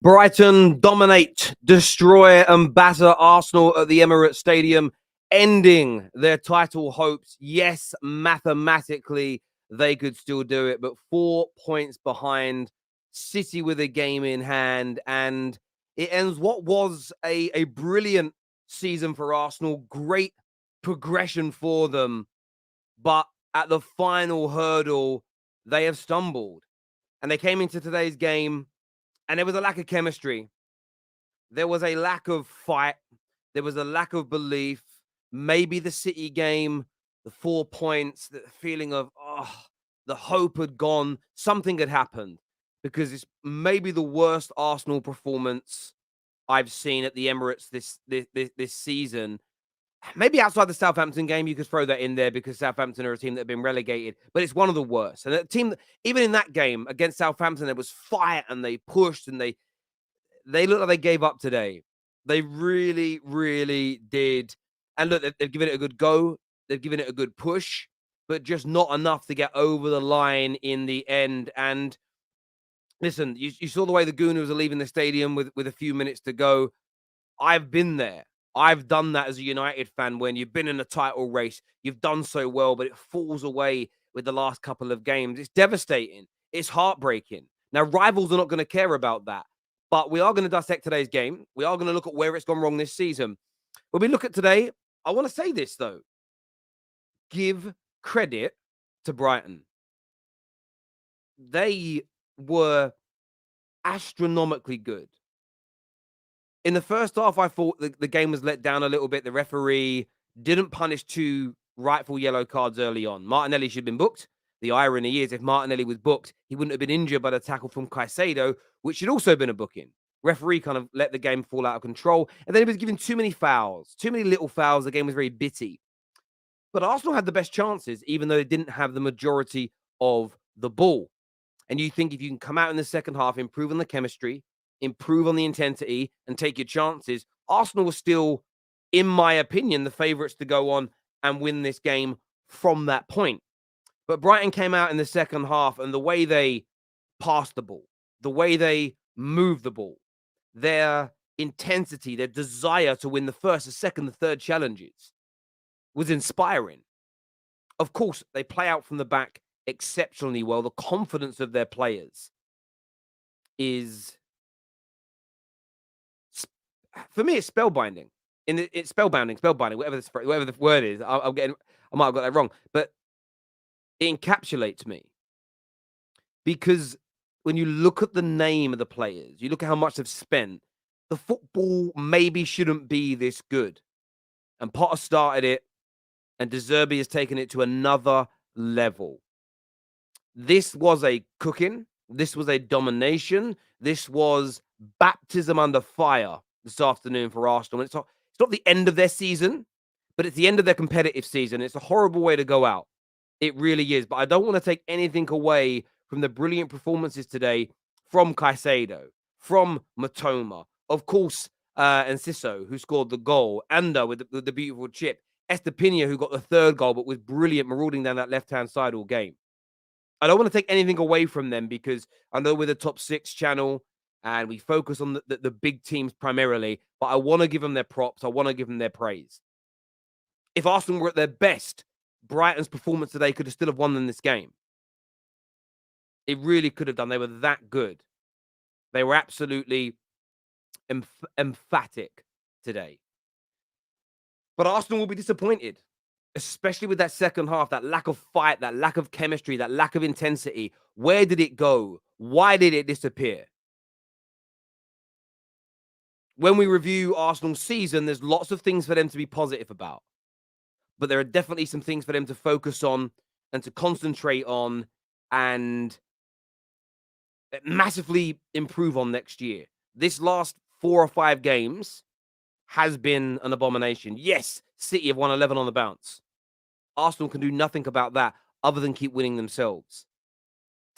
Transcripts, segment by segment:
Brighton dominate, destroy and batter Arsenal at the Emirates Stadium, ending their title hopes. Yes, mathematically, they could still do it, but 4 points behind, City with a game in hand, and it ends what was a brilliant season for Arsenal. Great progression for them, but at the final hurdle, they have stumbled. And they came into today's game and there was a lack of chemistry. There was a lack of fight. There was a lack of belief. Maybe the City game, the 4 points, the feeling of, the hope had gone. Something had happened because it's maybe the worst Arsenal performance I've seen at the Emirates this season. Maybe outside the Southampton game, you could throw that in there because Southampton are a team that have been relegated, but it's one of the worst. And a team, even in that game against Southampton, there was fight and they pushed and they looked like they gave up today. They really, really did. And look, they've given it a good go. They've given it a good push, but just not enough to get over the line in the end. And listen, you saw the way the Gooners are leaving the stadium with a few minutes to go. I've been there. I've done that as a United fan when you've been in a title race. You've done so well, but it falls away with the last couple of games. It's devastating. It's heartbreaking. Now, rivals are not going to care about that, but we are going to dissect today's game. We are going to look at where it's gone wrong this season. When we look at today, I want to say this, though. Give credit to Brighton. They were astronomically good. In the first half, I thought the game was let down a little bit. The referee didn't punish 2 rightful yellow cards early on. Martinelli should have been booked. The irony is, if Martinelli was booked, he wouldn't have been injured by the tackle from Caicedo, which should also have been a booking. Referee kind of let the game fall out of control. And then he was given too many fouls, too many little fouls. The game was very bitty. But Arsenal had the best chances, even though they didn't have the majority of the ball. And you think if you can come out in the second half, improve on the chemistry, improve on the intensity, and take your chances, Arsenal was still, in my opinion, the favourites to go on and win this game from that point. But Brighton came out in the second half, and the way they passed the ball, the way they moved the ball, their intensity, their desire to win the first, the second, the third challenges was inspiring. Of course, they play out from the back exceptionally well. The confidence of their players is, for me, it's spellbinding. It's spellbinding, whatever the word is. I might have got that wrong, but it encapsulates me because when you look at the name of the players, you look at how much they've spent. The football maybe shouldn't be this good, and Potter started it, and De Zerbi has taken it to another level. This was a cooking. This was a domination. This was baptism under fire this afternoon for Arsenal. It's not the end of their season, but it's the end of their competitive season. It's a horrible way to go out. It really is. But I don't want to take anything away from the brilliant performances today from Caicedo, from Matoma, of course, and Sisso, who scored the goal, Anda with the beautiful chip, Estepinha, who got the third goal, but was brilliant marauding down that left-hand side all game. I don't want to take anything away from them because I know we're the top 6 channel and we focus on the big teams primarily, but I want to give them their props. I want to give them their praise. If Arsenal were at their best, Brighton's performance today could have still have won them this game. It really could have done. They were that good. They were absolutely emphatic today. But Arsenal will be disappointed, especially with that second half, that lack of fight, that lack of chemistry, that lack of intensity. Where did it go? Why did it disappear? When we review Arsenal's season, there's lots of things for them to be positive about. But there are definitely some things for them to focus on and to concentrate on and massively improve on next year. This last 4 or 5 games has been an abomination. Yes, City have won 11 on the bounce. Arsenal can do nothing about that other than keep winning themselves.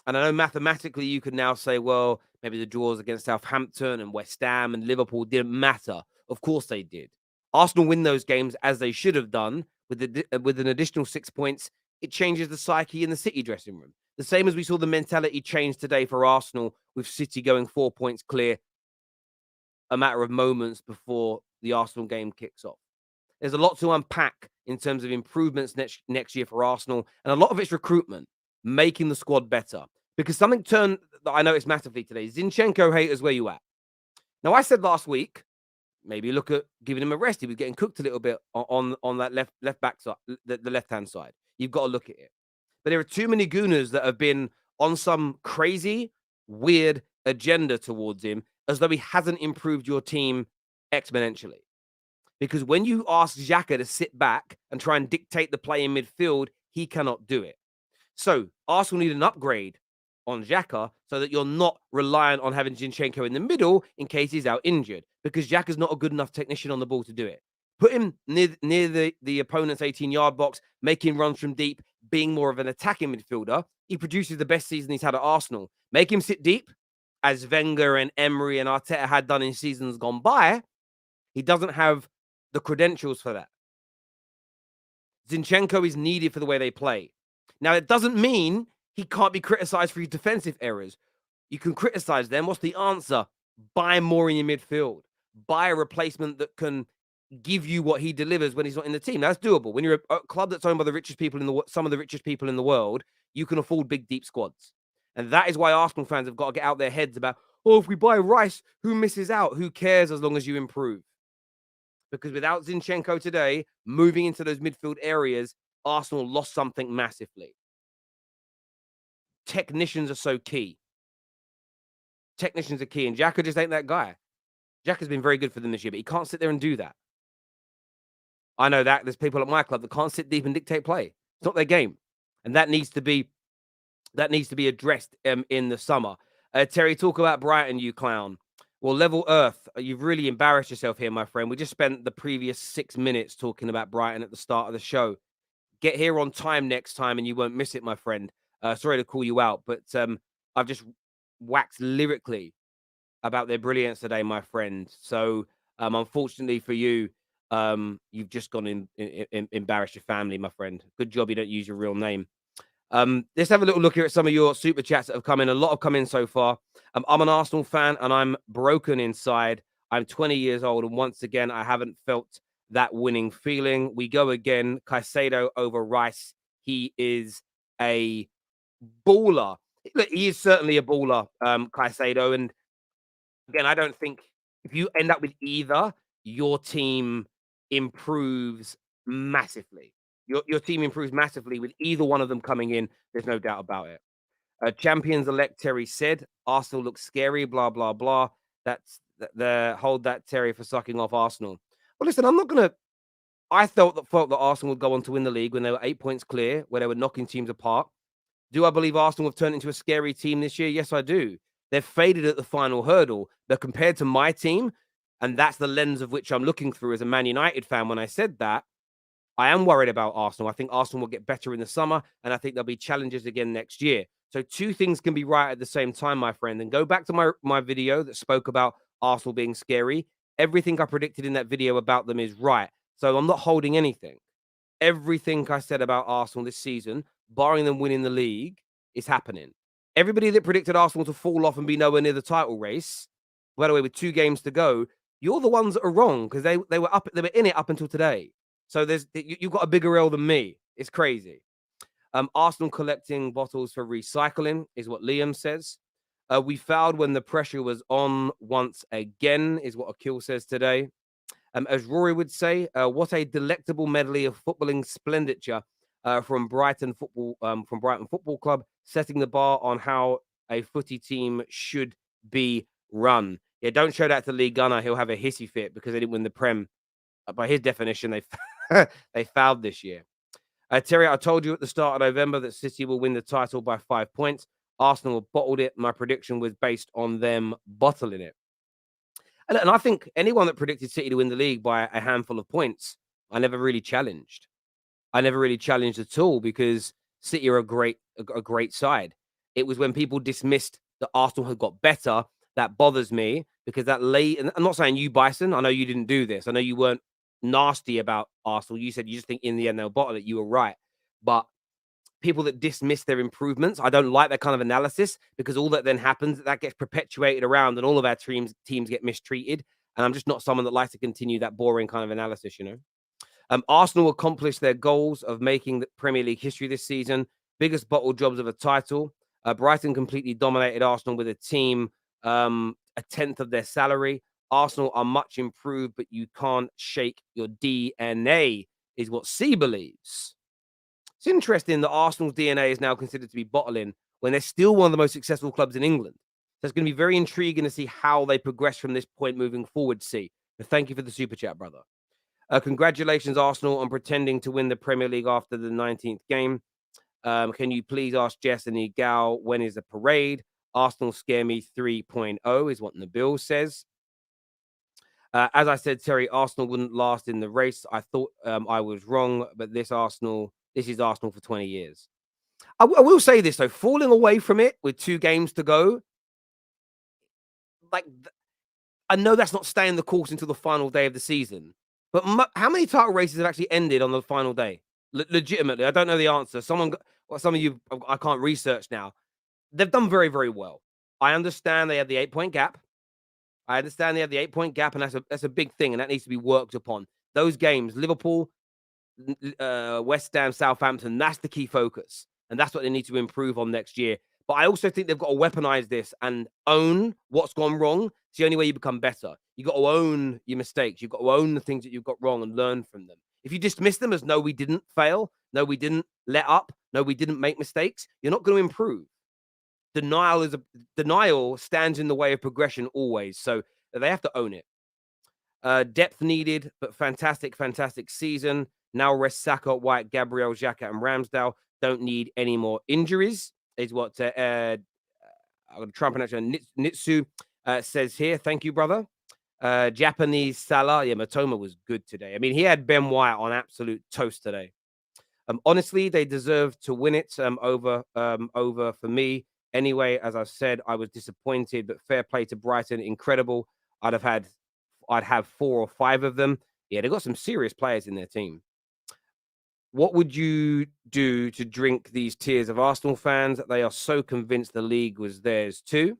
And I know mathematically you could now say, well, maybe the draws against Southampton and West Ham and Liverpool didn't matter. Of course they did. Arsenal win those games as they should have done with an additional 6 points. It changes the psyche in the City dressing room. The same as we saw the mentality change today for Arsenal with City going 4 points clear. a matter of moments before the Arsenal game kicks off. There's a lot to unpack in terms of improvements next year for Arsenal, and a lot of it's recruitment, making the squad better. Because something turned that I noticed massively today. Zinchenko haters, where you at? Now, I said last week, maybe look at giving him a rest. He was getting cooked a little bit on that left back side, the left hand side. You've got to look at it. But there are too many Gooners that have been on some crazy, weird agenda towards him, as though he hasn't improved your team exponentially. Because when you ask Xhaka to sit back and try and dictate the play in midfield, he cannot do it. So Arsenal need an upgrade on Xhaka so that you're not reliant on having Zinchenko in the middle in case he's out injured, because Xhaka's not a good enough technician on the ball to do it. Put him near the opponent's 18-yard box, making runs from deep, being more of an attacking midfielder. He produces the best season he's had at Arsenal. Make him sit deep, as Wenger and Emery and Arteta had done in seasons gone by. He doesn't have the credentials for that. Zinchenko is needed for the way they play. Now, it doesn't mean he can't be criticized for his defensive errors. You can criticize them. What's the answer? Buy more in your midfield. Buy a replacement that can give you what he delivers when he's not in the team. That's doable. When you're a club that's owned by the richest people in the some of the richest people in the world, you can afford big, deep squads. And that is why Arsenal fans have got to get out their heads about, oh, if we buy Rice, who misses out? Who cares as long as you improve? Because without Zinchenko today, moving into those midfield areas, Arsenal lost something massively. Technicians are so key. Technicians are key, and Xhaka just ain't that guy. Xhaka's been very good for them this year, but he can't sit there and do that. I know that there's people at my club that can't sit deep and dictate play. It's not their game, and that needs to be addressed in the summer. Terry, talk about Brighton, you clown. Well, level Earth, you've really embarrassed yourself here, my friend. We just spent the previous 6 minutes talking about Brighton at the start of the show. Get here on time next time, and you won't miss it, my friend. Sorry to call you out, but I've just waxed lyrically about their brilliance today, my friend. So, unfortunately for you, you've just gone in embarrassed your family, my friend. Good job you don't use your real name. Let's have a little look here at some of your super chats that have come in. A lot have come in so far. I'm an Arsenal fan and I'm broken inside. I'm 20 years old, and once again, I haven't felt that winning feeling. We go again. Caicedo over Rice. He is a baller. Look, he is certainly a baller, Caicedo. And again, I don't think if you end up with either, your team improves massively. Your team improves massively with either one of them coming in. There's no doubt about it. Champions-elect Terry said, Arsenal looks scary, blah, blah, blah. That's the hold that, Terry, for sucking off Arsenal. Well, listen, I'm not going to... I felt that Arsenal would go on to win the league when they were 8 points clear, where they were knocking teams apart. Do I believe Arsenal have turned into a scary team this year? Yes, I do. They've faded at the final hurdle. But compared to my team, and that's the lens of which I'm looking through as a Man United fan when I said that, I am worried about Arsenal. I think Arsenal will get better in the summer, and I think there'll be challenges again next year. So two things can be right at the same time, my friend. And go back to my video that spoke about Arsenal being scary. Everything I predicted in that video about them is right. So I'm not holding anything. Everything I said about Arsenal this season, barring them winning the league, is happening. Everybody that predicted Arsenal to fall off and be nowhere near the title race, by the way, with 2 games to go, you're the ones that are wrong, because they were in it up until today. So you've got a bigger L than me. It's crazy. Arsenal collecting bottles for recycling is what Liam says. We fouled when the pressure was on once again, is what Akil says today. As Rory would say, what a delectable medley of footballing splenditure from Brighton Football Club, setting the bar on how a footy team should be run. Yeah, don't show that to Lee Gunner. He'll have a hissy fit because they didn't win the Prem. By his definition, they fouled this year. Terry, I told you at the start of November that City will win the title by 5 points. Arsenal bottled it. My prediction was based on them bottling it. And I think anyone that predicted City to win the league by a handful of points, I never really challenged. I never really challenged at all, because City are a great side. It was when people dismissed that Arsenal had got better that bothers me, because that late, and I'm not saying you, Bison, I know you didn't do this. I know you weren't nasty about Arsenal. You said you just think in the end they'll bottle it. You were right. But people that dismiss their improvements, I don't like that kind of analysis, because all that then happens, that gets perpetuated around and all of our teams get mistreated. And I'm just not someone that likes to continue that boring kind of analysis, Arsenal accomplished their goals of making the Premier League history this season. Biggest bottle jobs of a title. Brighton completely dominated Arsenal with a team a tenth of their salary. Arsenal are much improved, but you can't shake your DNA, is what C believes. It's interesting that Arsenal's DNA is now considered to be bottling when they're still one of the most successful clubs in England. So it's going to be very intriguing to see how they progress from this point moving forward, C. But thank you for the super chat, brother. Congratulations, Arsenal, on pretending to win the Premier League after the 19th game. Can you please ask Jess and Egal when is the parade? Arsenal scare me 3.0 is what Nabil says. As I said, Terry, Arsenal wouldn't last in the race. I thought I was wrong, but this is Arsenal for 20 years. I will say this, though, falling away from it with 2 games to go, I know that's not staying the course until the final day of the season. But how many title races have actually ended on the final day? Legitimately, I don't know the answer. Some of you, I can't research now. They've done very, very well. I understand they have the 8-point gap. And that's a big thing, and that needs to be worked upon. Those games, Liverpool, West Ham, Southampton, that's the key focus, and that's what they need to improve on next year. But I also think they've got to weaponize this and own what's gone wrong. It's the only way you become better. You've got to own your mistakes. You've got to own the things that you've got wrong and learn from them. If you dismiss them as, no, we didn't fail, no, we didn't let up, no, we didn't make mistakes, you're not going to improve. Denial stands in the way of progression always. So they have to own it. Depth needed, but fantastic season. Now rest Saka, White, Gabriel, Xhaka, and Ramsdale. Don't need any more injuries, is what I'm going to try and pronounce it. Nitsu says here. Thank you, brother. Japanese Salah. Yeah, Matoma was good today. I mean, he had Ben White on absolute toast today. Honestly, they deserve to win it over for me. Anyway, as I said, I was disappointed, but fair play to Brighton. Incredible. I'd have 4 or 5 of them. Yeah, they've got some serious players in their team. What would you do to drink these tears of Arsenal fans that they are so convinced the league was theirs too?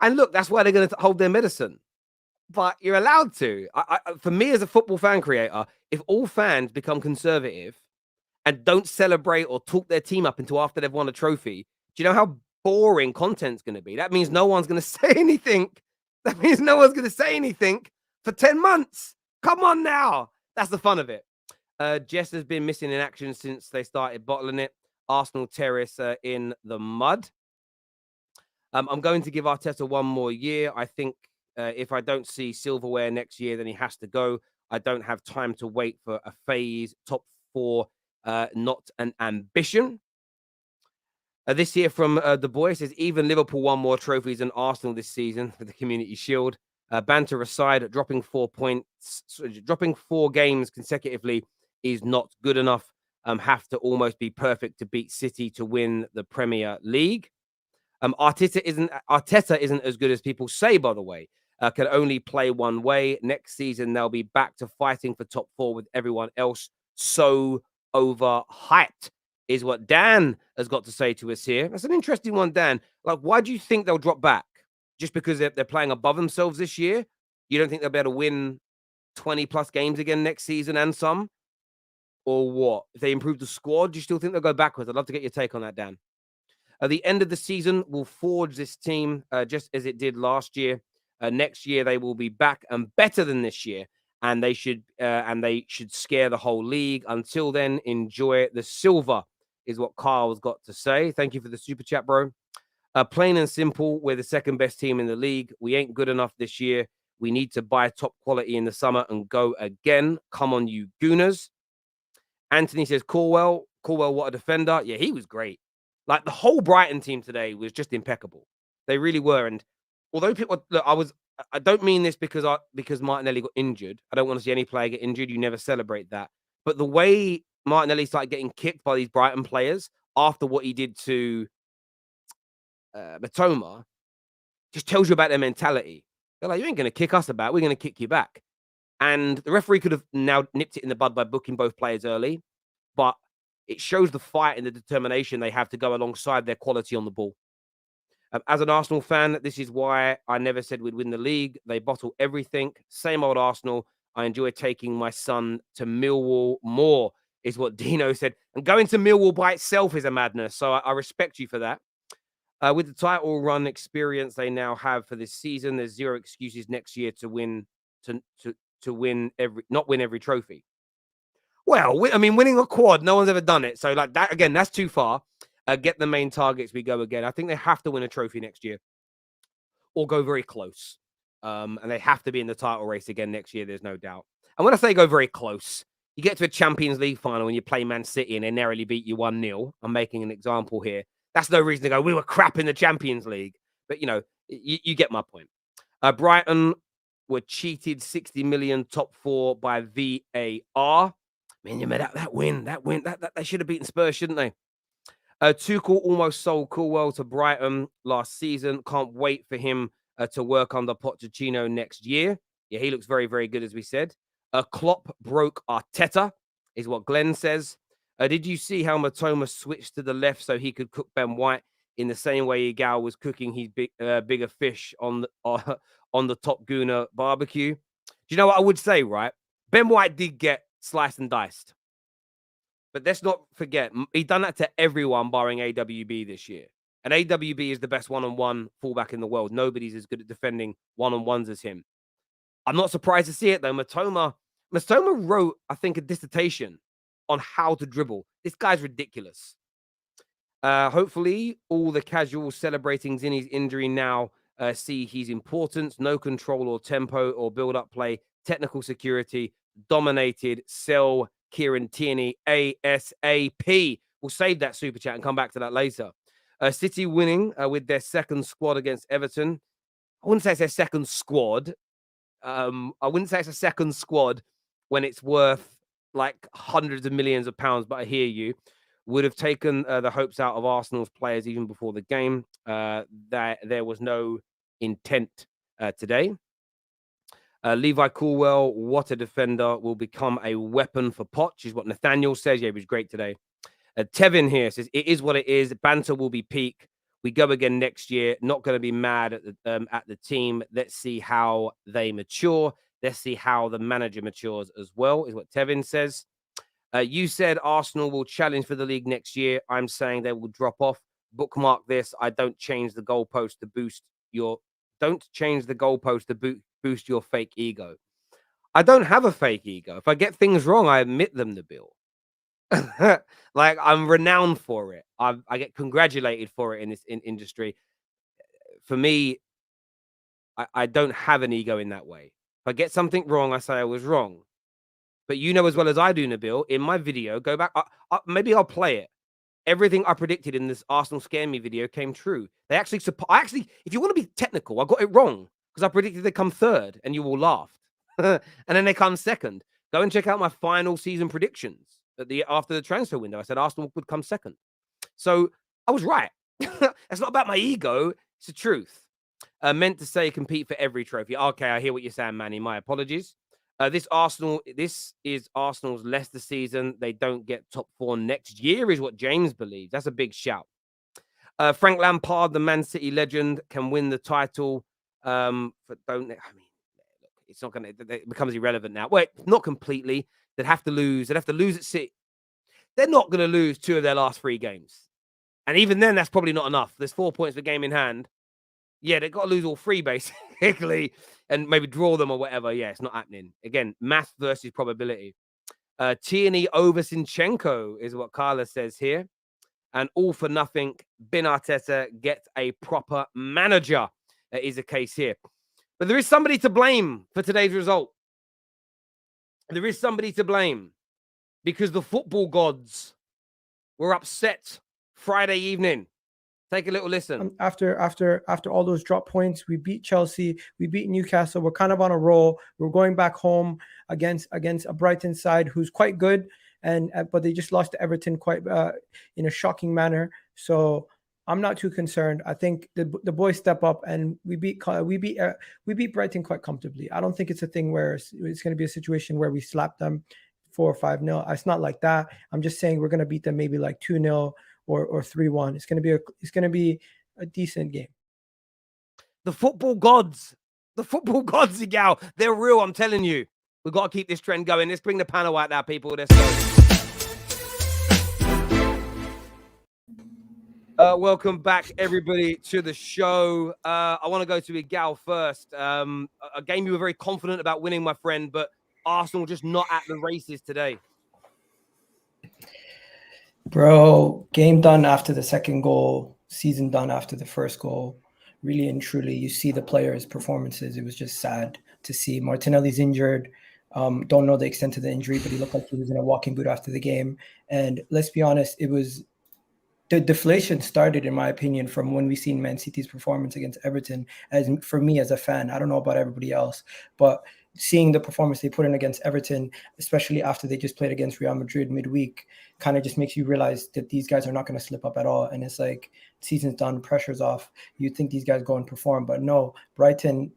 And look, that's why they're going to hold their medicine. But you're allowed to. For me as a football fan creator, if all fans become conservative and don't celebrate or talk their team up until after they've won a trophy, do you know how boring content's going to be? That means no one's going to say anything. That means no one's going to say anything for 10 months. Come on now. That's the fun of it. Jess has been missing in action since they started bottling it. Arsenal Terrace in the mud. I'm going to give Arteta 1 more year. I think if I don't see silverware next year, then he has to go. I don't have time to wait for a phase. Top 4, not an ambition. This here from the boy says, even Liverpool won more trophies than Arsenal this season for the Community Shield. Banter aside, dropping 4 games consecutively is not good enough. Have to almost be perfect to beat City to win the Premier League. Arteta isn't as good as people say, by the way. Can only play one way. Next season, they'll be back to fighting for top 4 with everyone else. So overhyped is what Dan has got to say to us here. That's an interesting one, Dan. Like, why do you think they'll drop back? Just because they're playing above themselves this year? You don't think they'll be able to win 20-plus games again next season and some? Or what? If they improve the squad, do you still think they'll go backwards? I'd love to get your take on that, Dan. At the end of the season, will forge this team just as it did last year. Next year, they will be back and better than this year, and they should scare the whole league. Until then, enjoy the silver, is what Kyle's got to say. Thank you for the super chat, bro. Plain and simple, we're the second best team in the league. We ain't good enough this year. We need to buy top quality in the summer and go again. Come on, you Gooners. Anthony says, Corwell, what a defender. Yeah, he was great. Like, the whole Brighton team today was just impeccable. They really were. And although people, look, I don't mean this because Martinelli got injured. I don't want to see any player get injured. You never celebrate that. But the way Martinelli started getting kicked by these Brighton players after what he did to Matoma just tells you about their mentality. They're like, you ain't going to kick us about. We're going to kick you back. And the referee could have now nipped it in the bud by booking both players early. But it shows the fight and the determination they have to go alongside their quality on the ball. As an Arsenal fan, this is why I never said we'd win the league. They bottle everything. Same old Arsenal. I enjoy taking my son to Millwall more, is what Dino said. And going to Millwall by itself is a madness. So I respect you for that. With the title run experience they now have for this season, there's zero excuses next year to win not win every trophy. Well, I mean, winning a quad, no one's ever done it. So like that again, that's too far. Get the main targets. We go again. I think they have to win a trophy next year, or go very close. And they have to be in the title race again next year. There's no doubt. And when I say go very close, you get to a Champions League final and you play Man City and they narrowly beat you 1-0. I'm making an example here. That's no reason to go, we were crap in the Champions League. But, you know, you get my point. Brighton were cheated 60 million top 4 by VAR. Man, you made that win. They should have beaten Spurs, shouldn't they? Tuchel almost sold Coolwell to Brighton last season. Can't wait for him to work under Pochettino next year. Yeah, he looks very, very good, as we said. Klopp broke Arteta, is what Glenn says. Did you see how Matoma switched to the left so he could cook Ben White in the same way Egal was cooking his bigger fish on the Top Gooner barbecue? Do you know what I would say, right? Ben White did get sliced and diced. But let's not forget, he done that to everyone barring AWB this year. And AWB is the best one-on-one fullback in the world. Nobody's as good at defending one-on-ones as him. I'm not surprised to see it, though. Matoma wrote, I think, a dissertation on how to dribble. This guy's ridiculous. Hopefully, all the casuals celebrating Zinny's injury now see his importance. No control or tempo or build-up play. Technical security. Dominated. Sell Kieran Tierney ASAP. We'll save that super chat and come back to that later. City winning with their second squad against Everton. I wouldn't say it's their second squad. I wouldn't say it's a second squad when it's worth like hundreds of millions of pounds, but I hear you. Would have taken the hopes out of Arsenal's players even before the game. That there was no intent today. Levi Coolwell, what a defender, will become a weapon for Poch, is what Nathaniel says. Yeah, he was great today. Tevin here says, it is what it is. Banter will be peak. We go again next year. Not going to be mad at the team. Let's see how they mature. Let's see how the manager matures as well, is what Tevin says. You said Arsenal will challenge for the league next year. I'm saying they will drop off. Bookmark this. I don't change the goalpost to boost your... Don't change the goalpost to boost your fake ego. I don't have a fake ego. If I get things wrong, I admit them to Bill. Like, I'm renowned for it. I get congratulated for it in this industry. For me, I don't have an ego in that way. If I get something wrong, I say I was wrong. But you know as well as I do, Nabil, in my video, go back. Maybe I'll play it. Everything I predicted in this Arsenal Scare Me video came true. They actually, if you want to be technical, I got it wrong because I predicted they come third and you all laughed. And then they come second. Go and check out my final season predictions after the transfer window. I said Arsenal would come second. So I was right. That's not about my ego. It's the truth. Meant to say compete for every trophy. Okay, I hear what you're saying, Manny. My apologies. This is Arsenal's Leicester season. They don't get top 4 next year, is what James believes. That's a big shout. Frank Lampard, the Man City legend, can win the title. It's not going to. It becomes irrelevant now. Well, not completely. They'd have to lose. They'd have to lose at City. They're not going to lose 2 of their last 3 games, and even then, that's probably not enough. There's 4 points per game in hand. Yeah, they've got to lose all 3 basically, and maybe draw them or whatever. Yeah, it's not happening. Again, math versus probability. Tierney over Zinchenko is what Carla says here. And all for nothing, Ben Arteta gets a proper manager is the case here. But there is somebody to blame for today's result. There is somebody to blame because the football gods were upset Friday evening. Take a little listen. After all those drop points, we beat Chelsea, we beat Newcastle. We're kind of on a roll. We're going back home against a Brighton side who's quite good, but they just lost to Everton quite in a shocking manner. So I'm not too concerned. I think the boys step up and we beat Brighton quite comfortably. I don't think it's a thing where it's going to be a situation where we slap them 4 or 5-0. It's not like that. I'm just saying we're going to beat them maybe like 2-0. Or 3-1. It's going to be a decent game. The football gods. The football gods, Egal. They're real, I'm telling you. We've got to keep this trend going. Let's bring the panel out now, people. Let's go. Welcome back, everybody, to the show. I want to go to Egal first. A game you were very confident about winning, my friend, but Arsenal just not at the races today. Bro, game done after the second goal, season done after the first goal. Really and truly, you see the players' performances. It was just sad to see. Martinelli's injured. Don't know the extent of the injury, but he looked like he was in a walking boot after the game. And let's be honest, it was the deflation started, in my opinion, from when we seen Man City's performance against Everton. As for me as a fan, I don't know about everybody else, but seeing the performance they put in against Everton, especially after they just played against Real Madrid midweek, kind of just makes you realize that these guys are not going to slip up at all. And it's like, season's done, pressure's off. You'd think these guys go and perform, but no. Brighton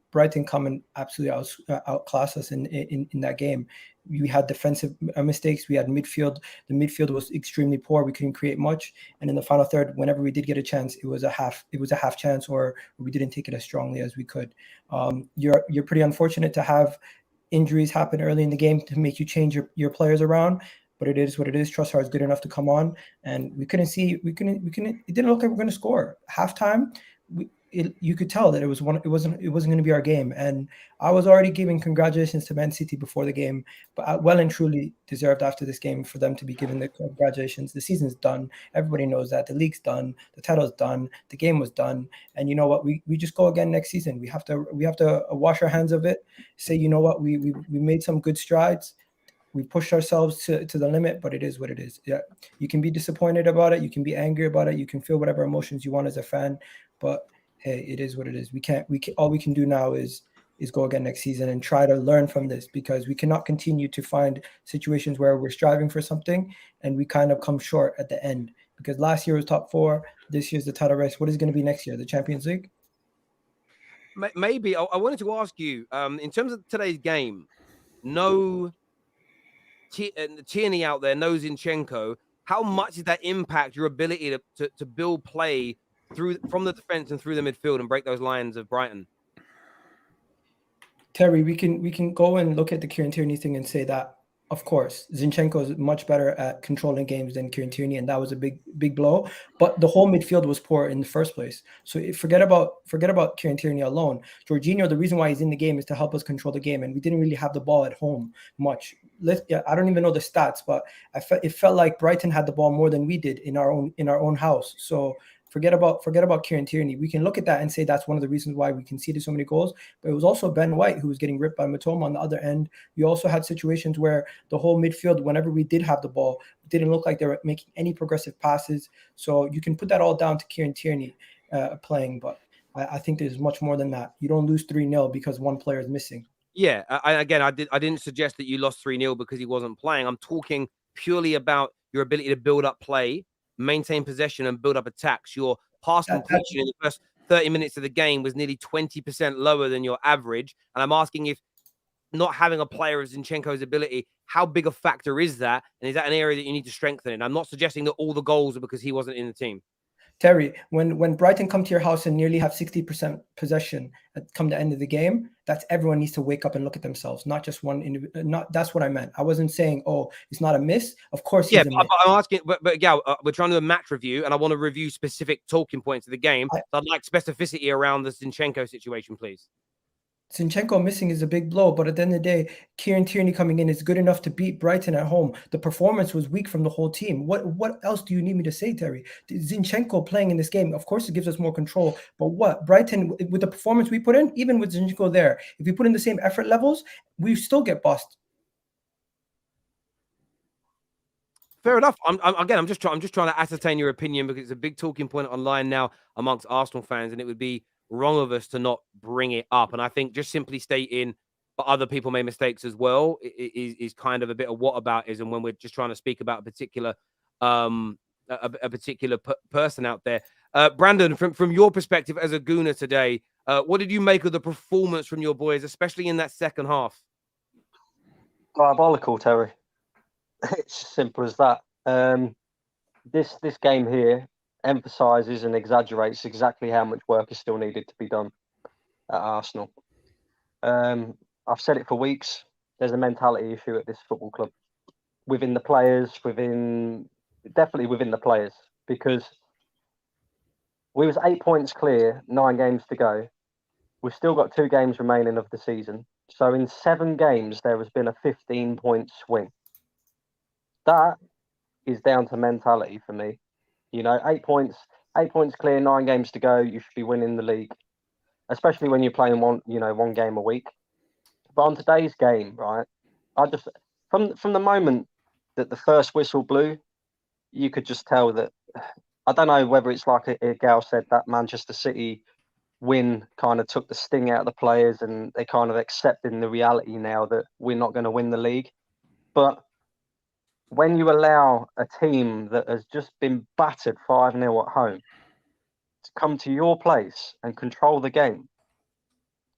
come and absolutely outclass us in that game. We had defensive mistakes. We had midfield. The midfield was extremely poor. We couldn't create much. And in the final third, whenever we did get a chance, it was a half chance, or we didn't take it as strongly as we could. You're pretty unfortunate to have injuries happen early in the game to make you change your players around. But it is what it is. Trossard is good enough to come on, and we couldn't. It didn't look like we're going to score. Halftime, you could tell that it wasn't going to be our game. And I was already giving congratulations to Man City before the game, but well and truly deserved after this game for them to be given the congratulations. The season's done. Everybody knows that. The league's done. The title's done. The game was done. And you know what? We just go again next season. We have to wash our hands of it. Say, you know what? We made some good strides. We pushed ourselves to the limit, but it is what it is. Yeah, you can be disappointed about it. You can be angry about it. You can feel whatever emotions you want as a fan, but hey, it is what it is. All we can do now is go again next season and try to learn from this, because we cannot continue to find situations where we're striving for something and we kind of come short at the end. Because last year was top 4, this year's the title race. What is going to be next year? The Champions League? Maybe. I wanted to ask you, in terms of today's game, no Tierney out there, no Zinchenko. How much did that impact your ability to build play from the defense and through the midfield and break those lines of Brighton? Terry, we can go and look at the Kieran Tierney thing and say that, of course, Zinchenko is much better at controlling games than Kieran Tierney, and that was a big blow. But the whole midfield was poor in the first place. So forget about Kieran Tierney alone. Jorginho, the reason why he's in the game is to help us control the game, and we didn't really have the ball at home much. I don't even know the stats, but it felt like Brighton had the ball more than we did in our own house. So forget about Kieran Tierney. We can look at that and say that's one of the reasons why we conceded so many goals. But it was also Ben White who was getting ripped by Matoma on the other end. We also had situations where the whole midfield, whenever we did have the ball, didn't look like they were making any progressive passes. So you can put that all down to Kieran Tierney playing. But I think there's much more than that. You don't lose 3-0 because one player is missing. Yeah, I didn't suggest that you lost 3-0 because he wasn't playing. I'm talking purely about your ability to build up play, maintain possession, and build up attacks. Your pass completion in the first 30 minutes of the game was nearly 20% lower than your average. And I'm asking, if not having a player of Zinchenko's ability, how big a factor is that? And is that an area that you need to strengthen in? I'm not suggesting that all the goals are because he wasn't in the team. Terry, when Brighton come to your house and nearly have 60% possession come the end of the game, that's everyone needs to wake up and look at themselves, not just one. That's what I meant. I wasn't saying, oh, it's not a miss. Of course, yeah. I'm asking, but Gal, we're trying to do a match review, and I want to review specific talking points of the game. So I'd like specificity around the Zinchenko situation, please. Zinchenko missing is a big blow, but at the end of the day, Kieran Tierney coming in is good enough to beat Brighton at home. The performance was weak from the whole team. What else do you need me to say, Terry? Zinchenko playing in this game, of course, it gives us more control. But what? Brighton, with the performance we put in, even with Zinchenko there, if we put in the same effort levels, we still get bossed. Fair enough. I'm just trying to ascertain your opinion, because it's a big talking point online now amongst Arsenal fans, and it would be wrong of us to not bring it up. And I think just simply stating, but other people made mistakes as well, is kind of a bit of whataboutism when we're just trying to speak about a particular person out there. Brandon, from your perspective as a Gooner today, what did you make of the performance from your boys, especially in that second half? Diabolical, Terry. It's as simple as that. This game here emphasises and exaggerates exactly how much work is still needed to be done. at Arsenal. I've said it for weeks. There's a mentality issue at this football club, within the players, definitely within the players, because we was 8 points clear, 9 games to go. We've still got 2 games remaining of the season. So in 7 games, there has been a 15-point swing. That is down to mentality for me. 8 points clear, 9 games to go. You should be winning the league, especially when you're playing one game a week. But on today's game, right, I just from the moment that the first whistle blew, you could just tell that. I don't know whether it's like Egal said, that Manchester City win kind of took the sting out of the players, and they kind of accepting the reality now that we're not going to win the league. But when you allow a team that has just been battered 5-0 at home to come to your place and control the game,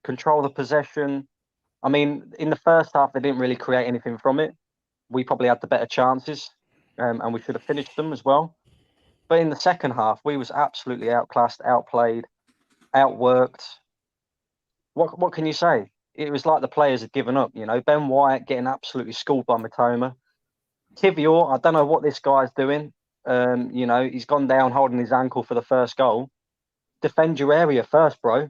control the possession. I mean, in the first half, they didn't really create anything from it. We probably had the better chances, and we should have finished them as well. But in the second half, we was absolutely outclassed, outplayed, outworked. What can you say? It was like the players had given up. Ben White getting absolutely schooled by Matoma. Kivior, I don't know what this guy's doing. He's gone down holding his ankle for the first goal. Defend your area first, bro.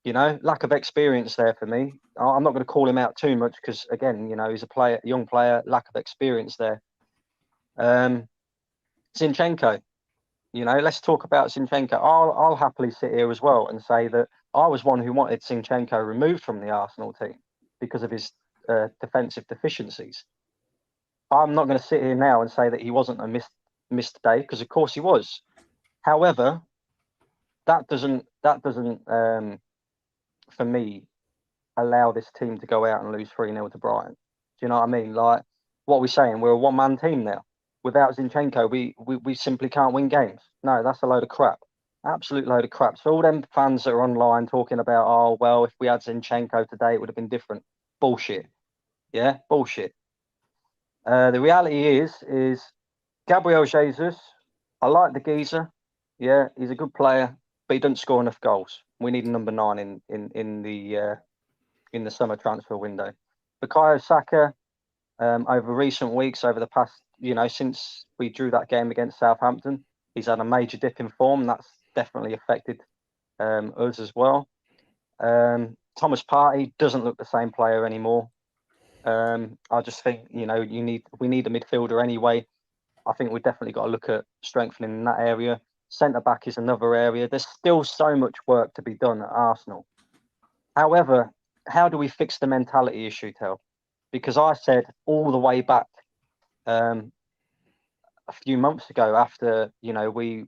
Lack of experience there for me. I'm not going to call him out too much because, again, he's a young player, lack of experience there. Zinchenko, let's talk about Zinchenko. I'll happily sit here as well and say that I was one who wanted Zinchenko removed from the Arsenal team because of his defensive deficiencies. I'm not going to sit here now and say that he wasn't a missed day, because of course he was. However, that doesn't for me allow this team to go out and lose 3-0 to Brighton. Do you know what I mean? Like, what we're saying, we're a one-man team now. Without Zinchenko, we simply can't win games. No, that's a load of crap. Absolute load of crap. So all them fans that are online talking about, oh, well, if we had Zinchenko today, it would have been different. Bullshit. Yeah, bullshit. The reality is Gabriel Jesus, I like the geezer. Yeah, he's a good player, but he doesn't score enough goals. We need a number 9 in the summer transfer window. Bukayo Saka, over recent weeks, over the past, since we drew that game against Southampton, he's had a major dip in form. That's definitely affected us as well. Thomas Partey doesn't look the same player anymore. I just think, we need a midfielder anyway. I think we've definitely got to look at strengthening in that area. Centre back is another area. There's still so much work to be done at Arsenal. However, how do we fix the mentality issue, Tel? Because I said all the way back a few months ago, after we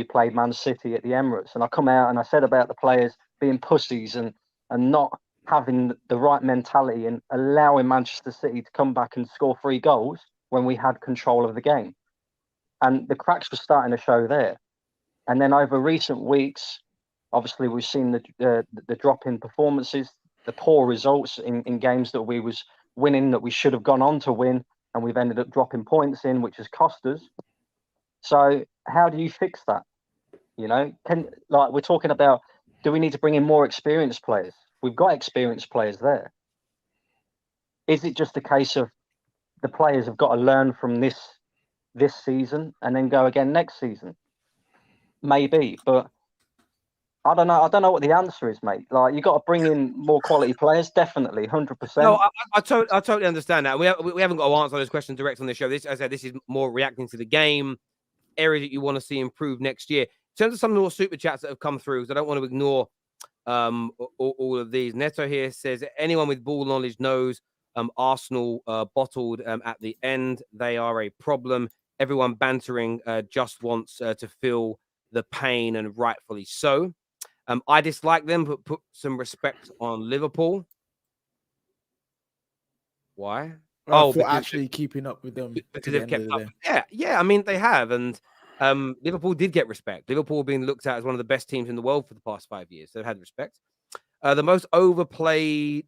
played Man City at the Emirates, and I come out and I said about the players being pussies and not having the right mentality and allowing Manchester City to come back and score 3 goals when we had control of the game. And the cracks were starting to show there. And then over recent weeks, obviously we've seen the drop in performances, the poor results in games that we was winning, that we should have gone on to win, and we've ended up dropping points in, which has cost us. So how do you fix that? We're talking about, do we need to bring in more experienced players? We've got experienced players there. Is it just a case of the players have got to learn from this season and then go again next season? Maybe, but I don't know. I don't know what the answer is, mate. Like, you got to bring in more quality players, definitely, 100%. No, I totally understand that. We haven't got to answer those questions direct on the show. As I said, this is more reacting to the game, areas that you want to see improve next year. In terms of some of the more super chats that have come through, because I don't want to ignore all of these. Neto here says, anyone with ball knowledge knows Arsenal bottled at the end. They are a problem. Everyone bantering just wants to feel the pain, and rightfully so. I dislike them, but put some respect on Liverpool. Why? For actually keeping up with them. Because they've kept up. Yeah. I mean, they have, and Liverpool did get respect. Liverpool being looked at as one of the best teams in the world for the past 5 years. They've had respect. The most overplayed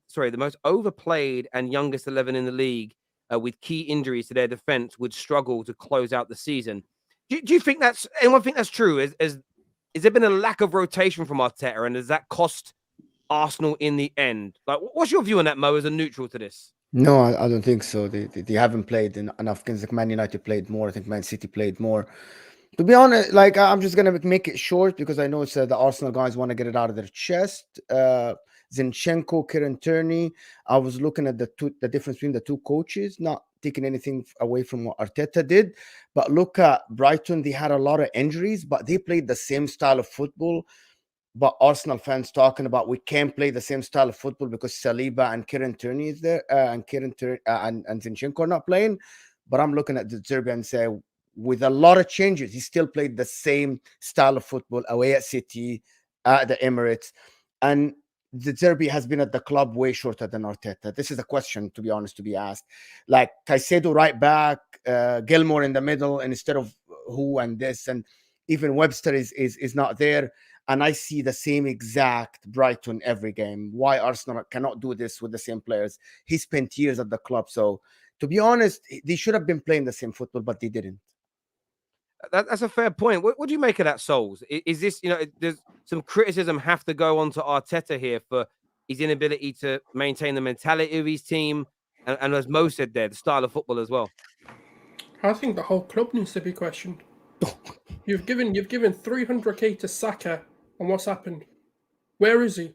and youngest 11 in the league with key injuries to their defense would struggle to close out the season. Do you think anyone think that's true? Is there been a lack of rotation from Arteta, and does that cost Arsenal in the end? Like, what's your view on that, Mo, as a neutral to this? No, I don't think so. They haven't played enough games. Like Man United played more. I think Man City played more. To be honest, like I'm just gonna make it short because I know it's the Arsenal guys want to get it out of their chest. Zinchenko, Kieran Tierney. I was looking at the difference between the two coaches, not taking anything away from what Arteta did, but look at Brighton. They had a lot of injuries, but they played the same style of football. But Arsenal fans talking about we can't play the same style of football because Saliba and Kieran Tierney is there, and and Zinchenko are not playing. But I'm looking at the derby and say, with a lot of changes, he still played the same style of football away at City, at the Emirates, and the derby has been at the club way shorter than Arteta. This is a question, to be honest, to be asked. Like Caicedo right back, Gilmore in the middle, and instead of who and this, and even Webster is not there. And I see the same exact Brighton every game. Why Arsenal cannot do this with the same players? He spent years at the club. So, to be honest, they should have been playing the same football, but they didn't. That's a fair point. What do you make of that, Sulz? Is this, there's some criticism have to go on to Arteta here for his inability to maintain the mentality of his team, and as Mo said there, the style of football as well. I think the whole club needs to be questioned. You've given 300k to Saka, and what's happened? Where is he?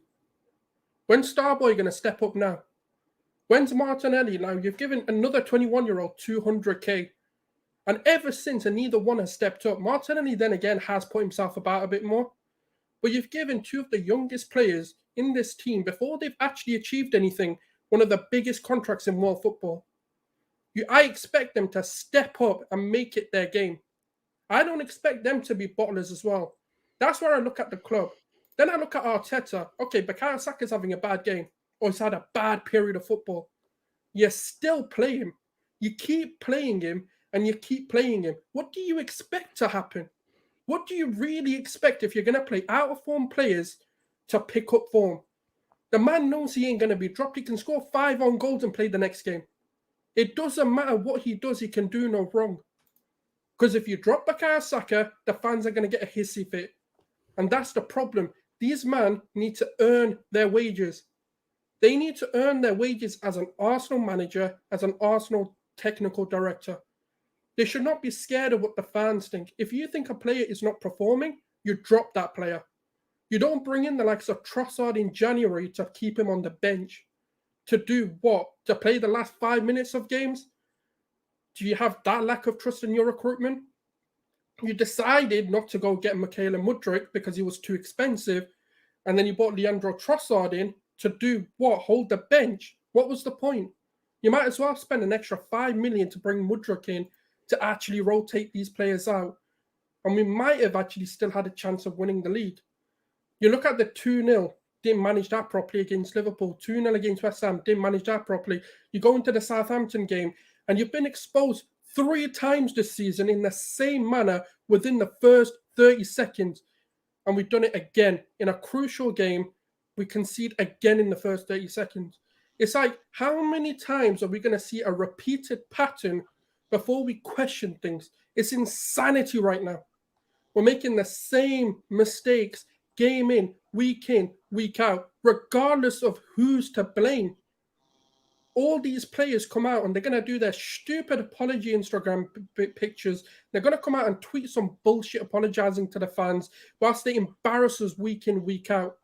When's Starboy going to step up now? When's Martinelli now? You've given another 21-year-old 200k. And ever since, and neither one has stepped up. Martinelli then again has put himself about a bit more. But you've given two of the youngest players in this team, before they've actually achieved anything, one of the biggest contracts in world football. I expect them to step up and make it their game. I don't expect them to be bottlers as well. That's where I look at the club. Then I look at Arteta. Okay, Bukayo Saka's having a bad game, or he's had a bad period of football. You still play him. You keep playing him, and you keep playing him. What do you expect to happen? What do you really expect if you're going to play out-of-form players to pick up form? The man knows he ain't going to be dropped. He can score 5 on goals and play the next game. It doesn't matter what he does. He can do no wrong. Because if you drop Bukayo Saka, the fans are going to get a hissy fit. And that's the problem. These men need to earn their wages. They need to earn their wages as an Arsenal manager, as an Arsenal technical director. They should not be scared of what the fans think. If you think a player is not performing, you drop that player. You don't bring in the likes of Trossard in January to keep him on the bench. To do what? To play the last 5 minutes of games? Do you have that lack of trust in your recruitment? You decided not to go get Mikel and Mudryk because he was too expensive, and then you bought Leandro Trossard in to do what? Hold the bench? What was the point? You might as well spend an extra 5 million to bring Mudryk in to actually rotate these players out. And we might have actually still had a chance of winning the league. You look at the 2-0, didn't manage that properly against Liverpool. 2-0 against West Ham, didn't manage that properly. You go into the Southampton game, and you've been exposed 3 times this season in the same manner within the first 30 seconds. And we've done it again. In a crucial game, we concede again in the first 30 seconds. It's like, how many times are we going to see a repeated pattern before we question things? It's insanity right now. We're making the same mistakes game in, week out, regardless of who's to blame. All these players come out and they're going to do their stupid apology Instagram pictures. They're going to come out and tweet some bullshit apologizing to the fans whilst they embarrass us week in, week out.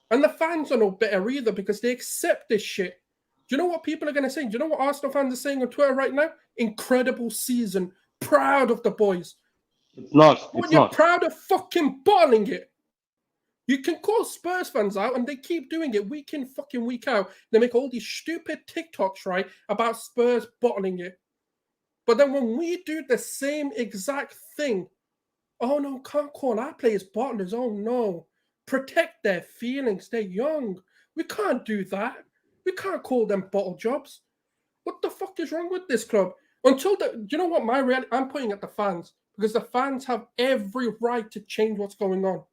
And the fans are no better either because they accept this shit. Do you know what people are going to say? Do you know what Arsenal fans are saying on Twitter right now? Incredible season. Proud of the boys. It's not. When you're proud of fucking bottling it. You can call Spurs fans out and they keep doing it week in, fucking week out. They make all these stupid TikToks, right, about Spurs bottling it. But then when we do the same exact thing, oh no, can't call our players bottlers. Oh no. Protect their feelings. They're young. We can't do that. We can't call them bottle jobs. What the fuck is wrong with this club? Do you know what I'm pointing at the fans, because the fans have every right to change what's going on.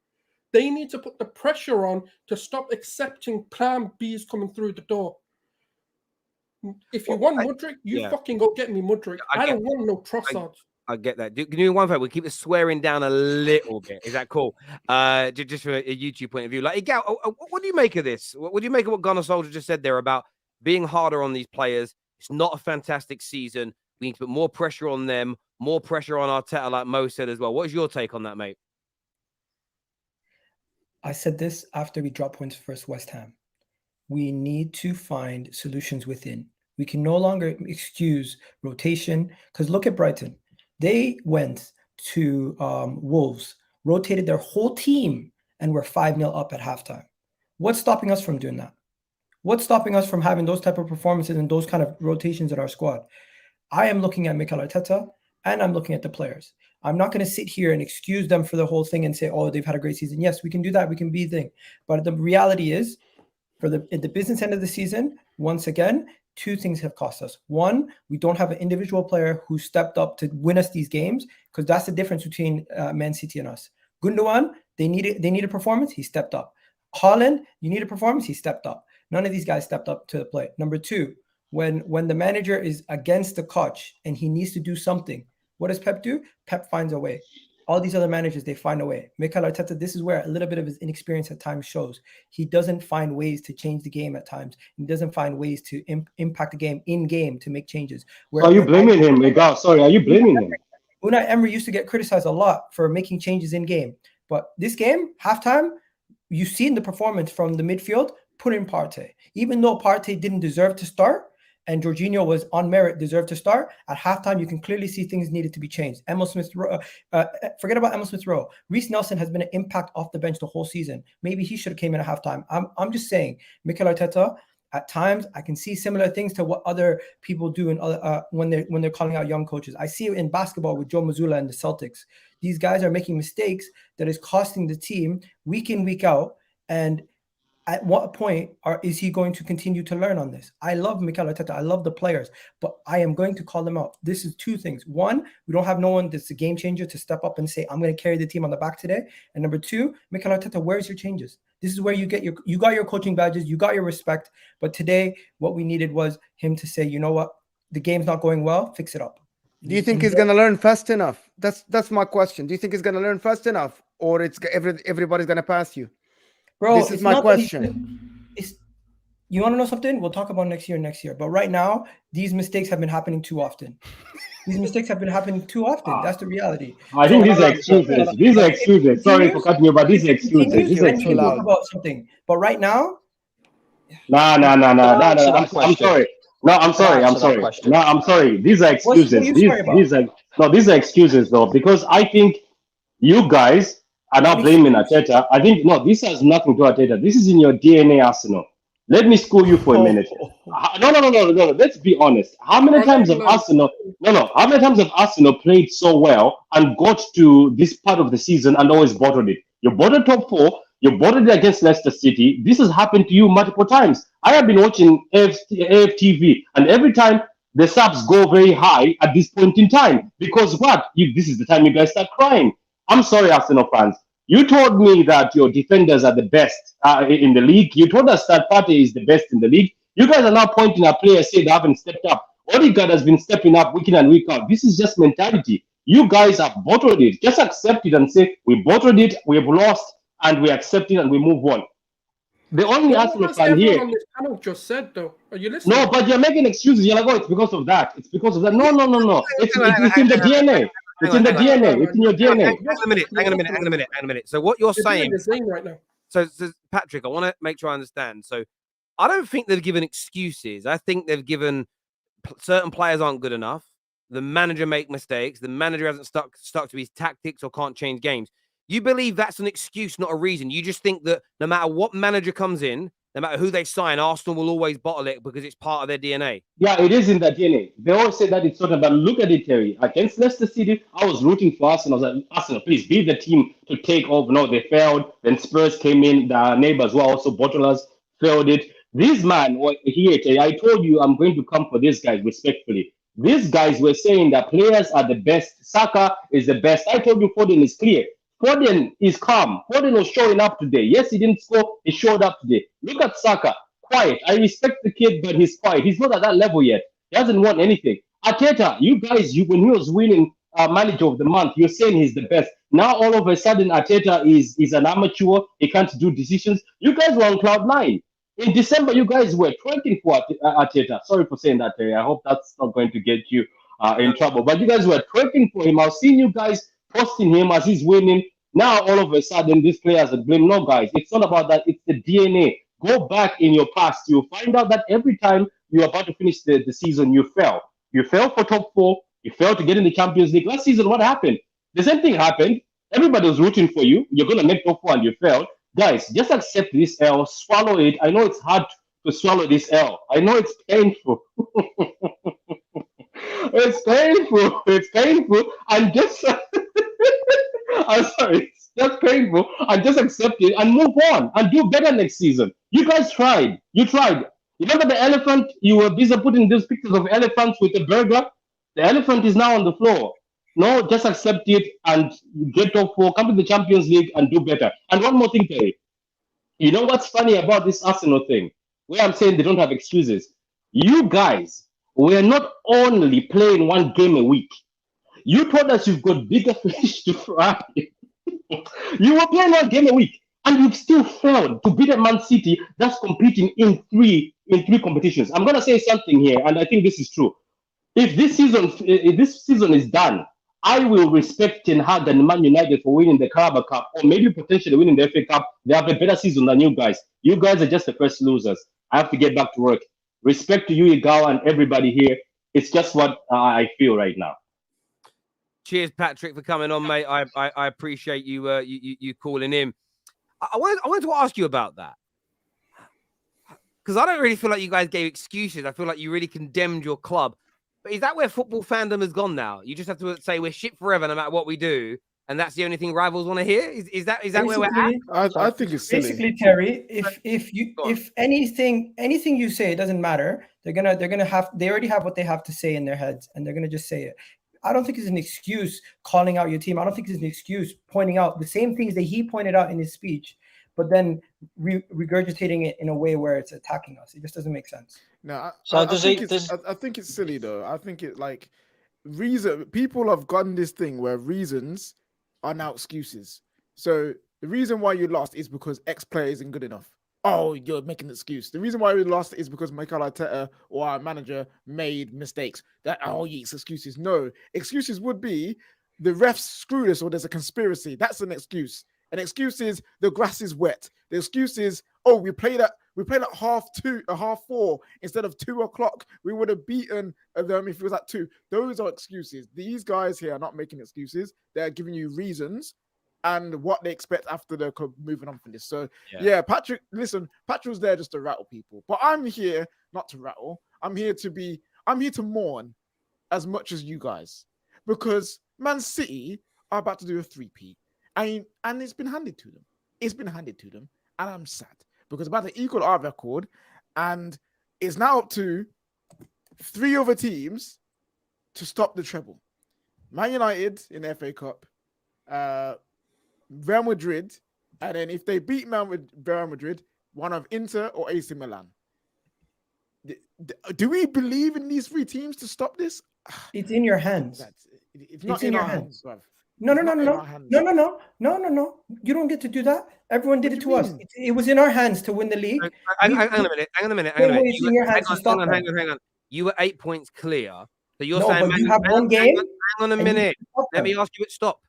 They need to put the pressure on to stop accepting plan Bs coming through the door. If you want Mudryk, you fucking go get me Mudryk. I don't want no Trossard. I get that. Can you do one favor? We keep the swearing down a little bit. Is that cool? Just from a YouTube point of view. Like, Egal, what do you make of this? What do you make of what Gooner Sulz just said there about being harder on these players? It's not a fantastic season. We need to put more pressure on them, more pressure on Arteta, like Mo said as well. What is your take on that, mate? I said this after we dropped points versus West Ham. We need to find solutions within. We can no longer excuse rotation, because look at Brighton. They went to Wolves, rotated their whole team, and were 5-0 up at halftime. What's stopping us from doing that? What's stopping us from having those type of performances and those kind of rotations in our squad? I am looking at Mikel Arteta, and I'm looking at the players. I'm not going to sit here and excuse them for the whole thing and say, oh, they've had a great season. Yes, we can do that. We can be the thing. But the reality is, at the business end of the season, once again, two things have cost us. One, we don't have an individual player who stepped up to win us these games, because that's the difference between Man City and us. Gundogan, they need a performance. He stepped up. Haaland, you need a performance. He stepped up. None of these guys stepped up to the plate. Number two, when the manager is against the coach and he needs to do something, what does Pep do? Pep finds a way. All these other managers, they find a way. Mikel Arteta, this is where a little bit of his inexperience at times shows. He doesn't find ways to change the game at times. He doesn't find ways to impact the game in-game to make changes. Are you blaming him, Egal? Sorry, are you blaming him? Unai Emery used to get criticized a lot for making changes in-game. But this game, halftime, you've seen the performance from the midfield, put in Partey. Even though Partey didn't deserve to start, and Jorginho was on merit, deserved to start, at halftime, you can clearly see things needed to be changed. Forget about Emil Smith-Rowe. Reece Nelson has been an impact off the bench the whole season. Maybe he should have came in at halftime. I'm just saying, Mikel Arteta, at times, I can see similar things to what other people do in when they're calling out young coaches. I see it in basketball with Joe Mazzulla and the Celtics. These guys are making mistakes that is costing the team week in, week out, and at what point is he going to continue to learn on this? I love Mikel Arteta. I love the players, but I am going to call them out. This is two things. One, we don't have no one that's a game changer to step up and say, I'm going to carry the team on the back today. And number two, Mikel Arteta, where's your changes? This is where you got your coaching badges, you got your respect. But today, what we needed was him to say, you know what? The game's not going well. Fix it up. Do you think he's going to learn fast enough? That's my question. Do you think he's going to learn fast enough, or everybody's going to pass you? Bro, this is my question. You want to know something? We'll talk about next year. But right now, these mistakes have been happening too often. That's the reality. I think these are excuses. Sorry for cutting you, but these are excuses. You can talk about something. But right now... No. I'm sorry. I'm sorry. These are excuses. These are excuses, though, because I think you guys are not blaming Arteta. I think, no, this has nothing to Arteta. This is in your DNA, Arsenal. Let me school you for a minute. No. Let's be honest. How many times have Arsenal played so well and got to this part of the season and always bottled it? You bottled top four. You bottled it against Leicester City. This has happened to you multiple times. I have been watching AFTV, and every time the subs go very high at this point in time, because this is the time you guys start crying. I'm sorry, Arsenal fans. You told me that your defenders are the best in the league. You told us that Partey is the best in the league. You guys are now pointing at players saying they haven't stepped up. Odegaard has been stepping up week in and week out. This is just mentality. You guys have bottled it. Just accept it and say, we bottled it, we've lost, and we accept it and we move on. The only Arsenal fan here. On this panel just said, though. Are you listening? No, but you're making excuses. You're like, oh, it's because of that. It's because of that. No. It's in the DNA. It's in the DNA. It's in your DNA. Hang on a minute. So what you're saying right now. So Patrick, I want to make sure I understand. So I don't think they've given excuses. I think they've given certain players aren't good enough. The manager make mistakes. The manager hasn't stuck to his tactics or can't change games. You believe that's an excuse, not a reason. You just think that no matter what manager comes in, no matter who they sign, Arsenal will always bottle it because it's part of their DNA. Yeah, it is in their DNA. They always say that it's sort of, but look at it, Terry. Against Leicester City, I was rooting for Arsenal. I was like, Arsenal, please be the team to take over. No, they failed. Then Spurs came in. The neighbors were also bottlers, failed it. This man here, Terry, I told you I'm going to come for these guys respectfully. These guys were saying that players are the best. Saka is the best. I told you Foden is clear. Foden is calm. Foden was showing up today. Yes, he didn't score. He showed up today. Look at Saka. Quiet. I respect the kid, but he's quiet. He's not at that level yet. He hasn't won anything. Arteta, you guys, when he was winning manager of the month. You're saying he's the best. Now all of a sudden Arteta is an amateur. He can't do decisions. You guys were on cloud nine. In December, you guys were twerking for Arteta. Sorry for saying that, Terry. I hope that's not going to get you in trouble. But you guys were twerking for him. I've seen you guys posting him as he's winning. Now all of a sudden, these players are blamed. No, guys, it's not about that. It's the DNA. Go back in your past. You'll find out that every time you're about to finish the season, you fell. You fell for top 4. You failed to get in the Champions League. Last season, what happened? The same thing happened. Everybody was rooting for you. You're going to make top 4 and you failed. Guys, just accept this L. Swallow it. I know it's hard to swallow this L. I know it's painful. It's painful. It's painful. And just... I'm sorry. It's just painful. And just accept it and move on and do better next season. You guys tried. You tried. Remember the elephant? You were busy putting these pictures of elephants with a burger. The elephant is now on the floor. No, just accept it and get top 4, come to the Champions League and do better. And one more thing, Terry. You know what's funny about this Arsenal thing? Where I'm saying they don't have excuses. You guys were not only playing 1 game a week. You told us you've got bigger fish to fry. You were playing 1 game a week. And you've still failed to beat a Man City that's competing in three competitions. I'm going to say something here, and I think this is true. If this season is done, I will respect Ten Hag and Man United for winning the Carabao Cup, or maybe potentially winning the FA Cup. They have a better season than you guys. You guys are just the first losers. I have to get back to work. Respect to you, Egal, and everybody here. It's just what I feel right now. Cheers, Patrick, for coming on, mate. I appreciate you you calling in. I wanted to ask you about that, because I don't really feel like you guys gave excuses. I feel like you really condemned your club. But is that where football fandom has gone now? You just have to say we're shit forever no matter what we do, and that's the only thing rivals want to hear? Is that where we're at? I think it's silly. Basically, Terry, if anything you say, it doesn't matter. They already have what they have to say in their heads, and they're gonna just say it. I don't think it's an excuse calling out your team. I don't think it's an excuse pointing out the same things that he pointed out in his speech, but then regurgitating it in a way where it's attacking us. It just doesn't make sense. No, I think it's silly though. I think it like reason people have gotten this thing where reasons are now excuses. So the reason why you lost is because X player isn't good enough. Oh, you're making an excuse. The reason why we lost is because Mikel Arteta or our manager made mistakes. It's excuses. No, excuses would be the refs screwed us or there's a conspiracy. That's an excuse. An excuse is the grass is wet. The excuse is, we played at 4:30 instead of 2:00. We would have beaten them if it was at 2. Those are excuses. These guys here are not making excuses. They're giving you reasons and what they expect after they're moving on from this. So, yeah, Patrick, listen, Patrick's there just to rattle people. But I'm here not to rattle. I'm here to mourn as much as you guys. Because Man City are about to do a 3-peat. And it's been handed to them. And I'm sad. Because about to equal our record. And it's now up to 3 other teams to stop the treble. Man United in the FA Cup. Real Madrid, and then if they beat Real Madrid, one of Inter or AC Milan. Do we believe in these 3 teams to stop this? It's in your hands. It's not in your hands. No. You don't get to do that. Everyone did it to us. It was in our hands to win the league. Hang on a minute. Hang on. You were 8 points clear. So you're saying you have one game. Hang on a minute. Let me ask you. Stop.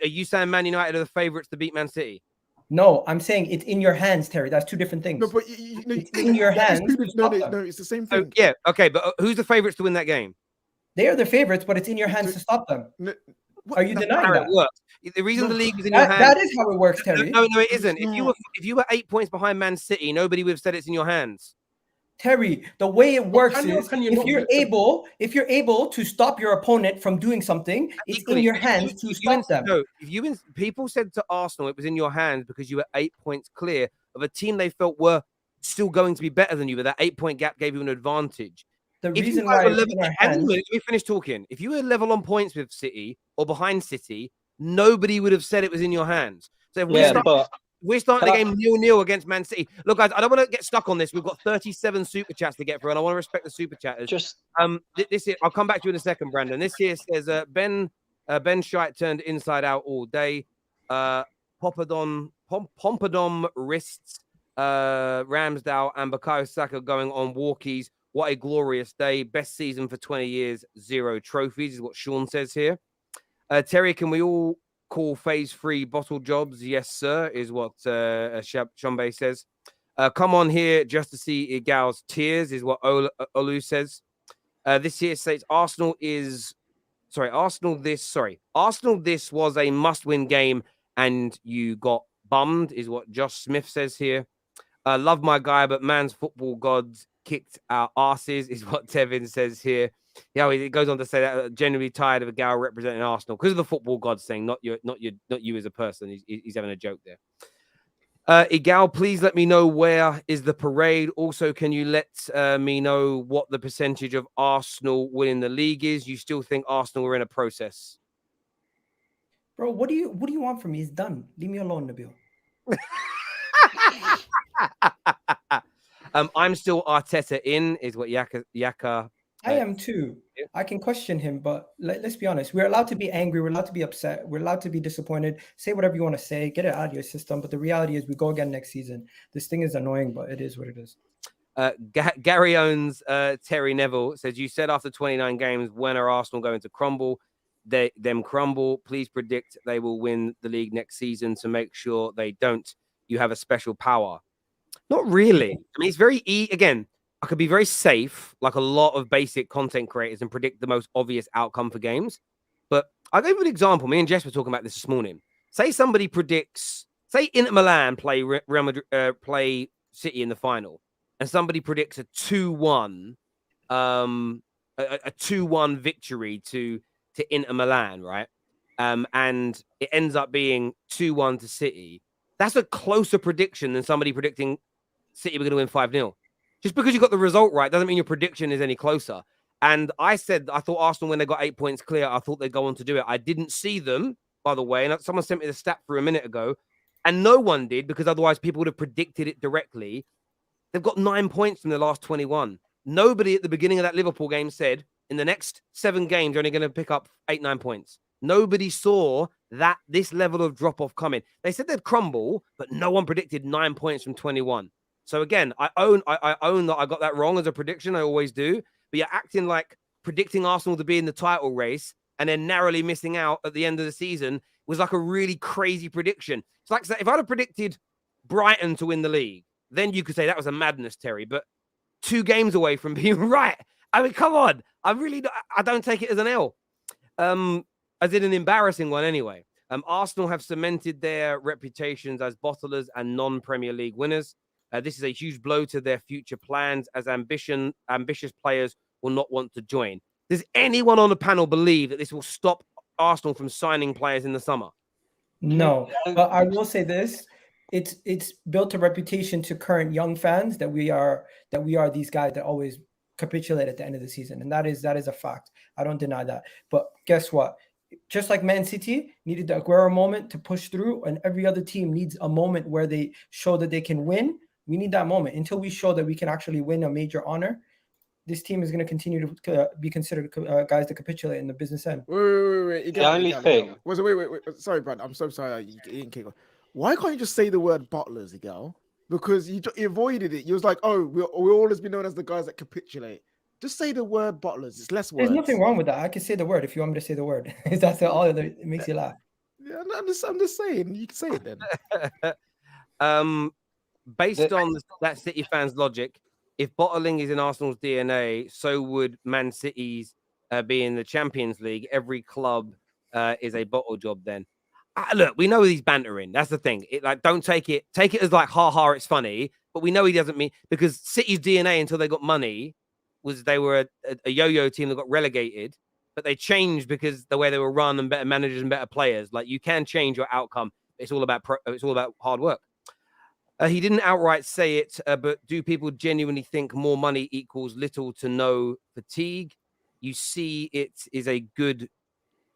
Are you saying Man United are the favourites to beat Man City? No, I'm saying it's in your hands, Terry. That's 2 different things. No, but it's in your hands. No, it's the same thing. Yeah, okay, but who's the favourites to win that game? They are the favourites, but it's in your hands to stop them. Are you denying that? It works. The reason the league was in your hands. That is how it works, Terry. No, it isn't. If you were 8 points behind Man City, nobody would have said it's in your hands. Terry, the way it works is if you're able to stop your opponent from doing something, it's in your hands to stop them. No, people said to Arsenal it was in your hands because you were 8 points clear of a team they felt were still going to be better than you, but that 8 point gap gave you an advantage. The reason why it's in our hands. Let me finish talking. If you were level on points with City or behind City, nobody would have said it was in your hands. So if we're starting the game 0-0 against Man City. Look, guys, I don't want to get stuck on this. We've got 37 super chats to get through, and I want to respect the super chatters. This here, I'll come back to you in a second, Brandon. This here says Ben Scheidt turned inside out all day. Pompadour wrists. Ramsdale and Bukayo Saka going on walkies. What a glorious day. Best season for 20 years. 0 trophies is what Sean says here. Terry, can we all call phase 3 bottle jobs? Yes, sir, is what Shombe says. Come on here just to see Egal's tears is what Olu says. This here states Arsenal this was a must-win game and you got bummed is what Josh Smith says here. Love my guy, but man's football gods kicked our asses is what Tevin says here. Yeah, it goes on to say that genuinely tired of a gal representing Arsenal because of the football gods thing, not you as a person. He's having a joke there. Egal, please let me know where is the parade. Also, can you let me know what the percentage of Arsenal winning the league is? You still think Arsenal are in a process? Bro, what do you want from me? It's done. Leave me alone, Nabil. I'm still Arteta in, is what Yaka. I am too. Yeah. I can question him, but let's be honest. We're allowed to be angry. We're allowed to be upset. We're allowed to be disappointed. Say whatever you want to say. Get it out of your system. But the reality is we go again next season. This thing is annoying, but it is what it is. Gary owns Terry Neville says, you said after 29 games, when are Arsenal going to crumble? Them crumble. Please predict they will win the league next season to make sure they don't. You have a special power. Not really. I mean, it's very again, I could be very safe, like a lot of basic content creators, and predict the most obvious outcome for games. But I'll give you an example. Me and Jess were talking about this morning. Say somebody predicts, say Inter Milan play Real Madrid, play City in the final, and somebody predicts a 2-1, a 2-1 victory to Inter Milan, right? And it ends up being 2-1 to City. That's a closer prediction than somebody predicting City were going to win 5-0. Just because you got the result right doesn't mean your prediction is any closer. And I said, I thought Arsenal, when they got 8 points clear, I thought they'd go on to do it. I didn't see them, by the way. And someone sent me the stat through a minute ago. And no one did, because otherwise people would have predicted it directly. They've got 9 points from the last 21. Nobody at the beginning of that Liverpool game said, in the next 7 games, you're only going to pick up 8-9 points. Nobody saw this level of drop-off coming. They said they'd crumble, but no one predicted 9 points from 21. So again, I own that I got that wrong as a prediction. I always do. But you're acting like predicting Arsenal to be in the title race and then narrowly missing out at the end of the season was like a really crazy prediction. It's like if I'd have predicted Brighton to win the league, then you could say that was a madness, Terry. But 2 games away from being right. I mean, come on. I don't take it as an L. As in an embarrassing one anyway. Arsenal have cemented their reputations as bottlers and non-Premier League winners. This is a huge blow to their future plans, as ambitious players will not want to join. Does anyone on the panel believe that this will stop Arsenal from signing players in the summer? No, but I will say this. It's built a reputation to current young fans that we are these guys that always capitulate at the end of the season. And that is a fact. I don't deny that. But guess what? Just like Man City needed the Aguero moment to push through, and every other team needs a moment where they show that they can win. We need that moment. Until we show that we can actually win a major honor, this team is going to continue to be considered guys that capitulate in the business end. Wait. The only thing. Wait. Sorry, Brad. I'm so sorry. Why can't you just say the word bottlers, Egal? Because you avoided it. You was like, oh, we'll always be known as the guys that capitulate. Just say the word bottlers. It's less words. There's nothing wrong with that. I can say the word if you want me to say the word. That's all that makes you laugh. Yeah, I'm just saying. You can say it then. Based on that City fans' logic, if bottling is in Arsenal's DNA, so would Man City's be in the Champions League. Every club is a bottle job then. Look, we know he's bantering. That's the thing. Don't take it as like, ha, it's funny. But we know he doesn't mean, because City's DNA until they got money was they were a yo-yo team that got relegated, but they changed because the way they were run and better managers and better players. Like, you can change your outcome. It's all about hard work. He didn't outright say it, but do people genuinely think more money equals little to no fatigue? You see, it is a good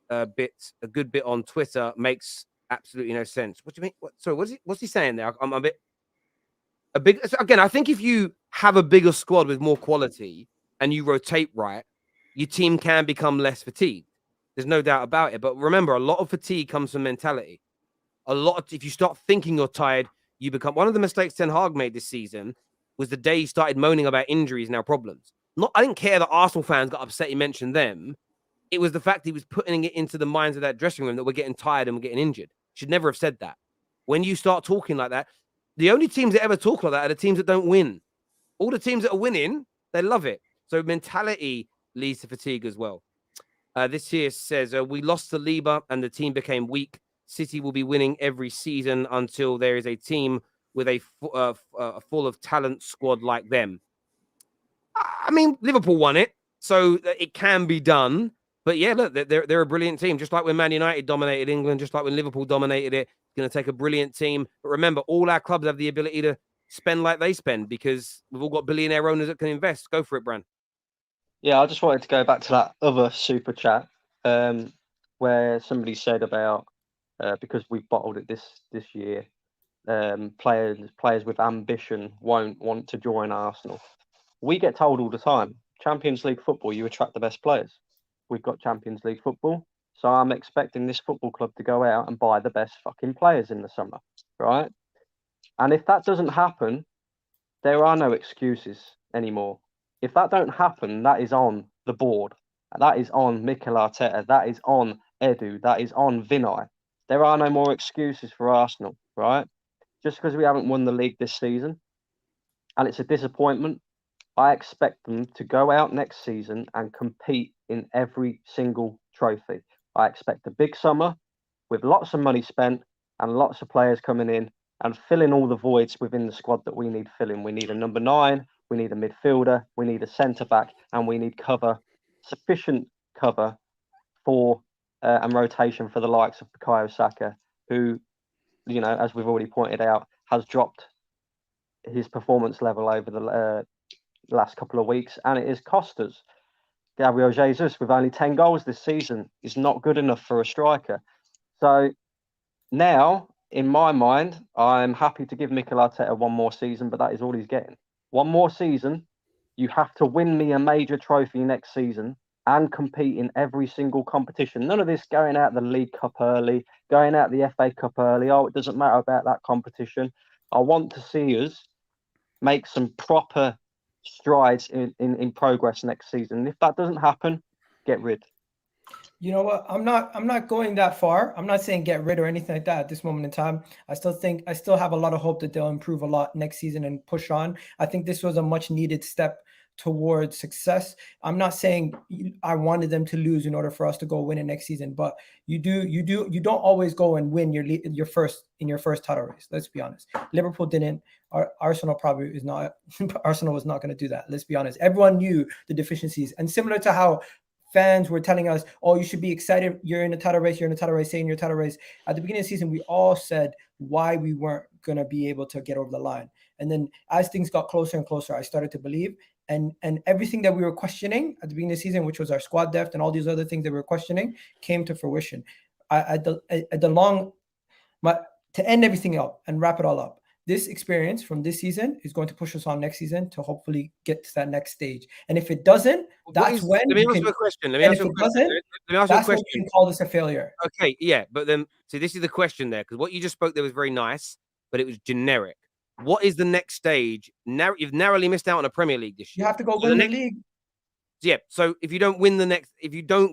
bit on Twitter makes absolutely no sense. What do you mean? Sorry, what's he saying there? I'm a big. Again, I think if you have a bigger squad with more quality and you rotate right, your team can become less fatigued. There's no doubt about it. But remember, a lot of fatigue comes from mentality. If you start thinking you're tired, you become. One of the mistakes Ten Hag made this season was the day he started moaning about injuries and our problems. I didn't care that Arsenal fans got upset he mentioned them. It was the fact he was putting it into the minds of that dressing room that we're getting tired and we're getting injured. Should never have said that. When you start talking like that, the only teams that ever talk like that are the teams that don't win. All the teams that are winning, they love it. So mentality leads to fatigue as well. This here says, we lost to Liba and the team became weak. City will be winning every season until there is a team with a full of talent squad like them. I mean, Liverpool won it, so it can be done. But yeah, look, they're a brilliant team. Just like when Man United dominated England, just like when Liverpool dominated it, it's going to take a brilliant team. But remember, all our clubs have the ability to spend like they spend because we've all got billionaire owners that can invest. Go for it, Bran. Yeah, I just wanted to go back to that other super chat where somebody said about because we've bottled it this year, players with ambition won't want to join Arsenal. We get told all the time, Champions League football, you attract the best players. We've got Champions League football, so I'm expecting this football club to go out and buy the best fucking players in the summer, right? And if that doesn't happen, there are no excuses anymore. If that don't happen, that is on the board. That is on Mikel Arteta. That is on Edu. That is on Vinay. There are no more excuses for Arsenal, right? Just because we haven't won the league this season, and it's a disappointment, I expect them to go out next season and compete in every single trophy. I expect a big summer with lots of money spent and lots of players coming in and filling all the voids within the squad that we need filling. We need a number 9, we need a midfielder, we need a centre-back, and we need cover, sufficient cover for and rotation for the likes of Bukayo Saka, who, you know, as we've already pointed out, has dropped his performance level over the last couple of weeks, and it has cost us. Gabriel Jesus, with only 10 goals this season, is not good enough for a striker. So now, in my mind, I'm happy to give Mikel Arteta one more season, but that is all he's getting. One more season, you have to win me a major trophy next season and compete in every single competition. None of this going out the League Cup early, going out the FA Cup early. Oh, it doesn't matter about that competition. I want to see us make some proper strides in progress next season. If that doesn't happen, get rid. You know what? I'm not going that far. I'm not saying get rid or anything like that at this moment in time. I still have a lot of hope that they'll improve a lot next season and push on. I think this was a much needed step towards success. I'm not saying I wanted them to lose in order for us to go win it next season, but you don't always go and win your first title race. Let's be honest. Liverpool didn't. Arsenal probably is not. Arsenal was not going to do that. Let's be honest. Everyone knew the deficiencies, and similar to how fans were telling us, "Oh, you should be excited. You're in a title race. You're in a title race. Saying you're a title race." At the beginning of the season, we all said why we weren't going to be able to get over the line. And then as things got closer and closer, I started to believe. And everything that we were questioning at the beginning of the season, which was our squad depth and all these other things that we were questioning, came to fruition. To end everything up and wrap it all up, this experience from this season is going to push us on next season to hopefully get to that next stage. And if it doesn't, that's when. Let me ask you a question. Let me ask you a question. You can call this a failure. Okay, yeah, but then see, this is the question there, because what you just spoke there was very nice, but it was generic. What is the next stage? You've narrowly missed out on a Premier League this year. You have to go win the league. Yeah. So if you don't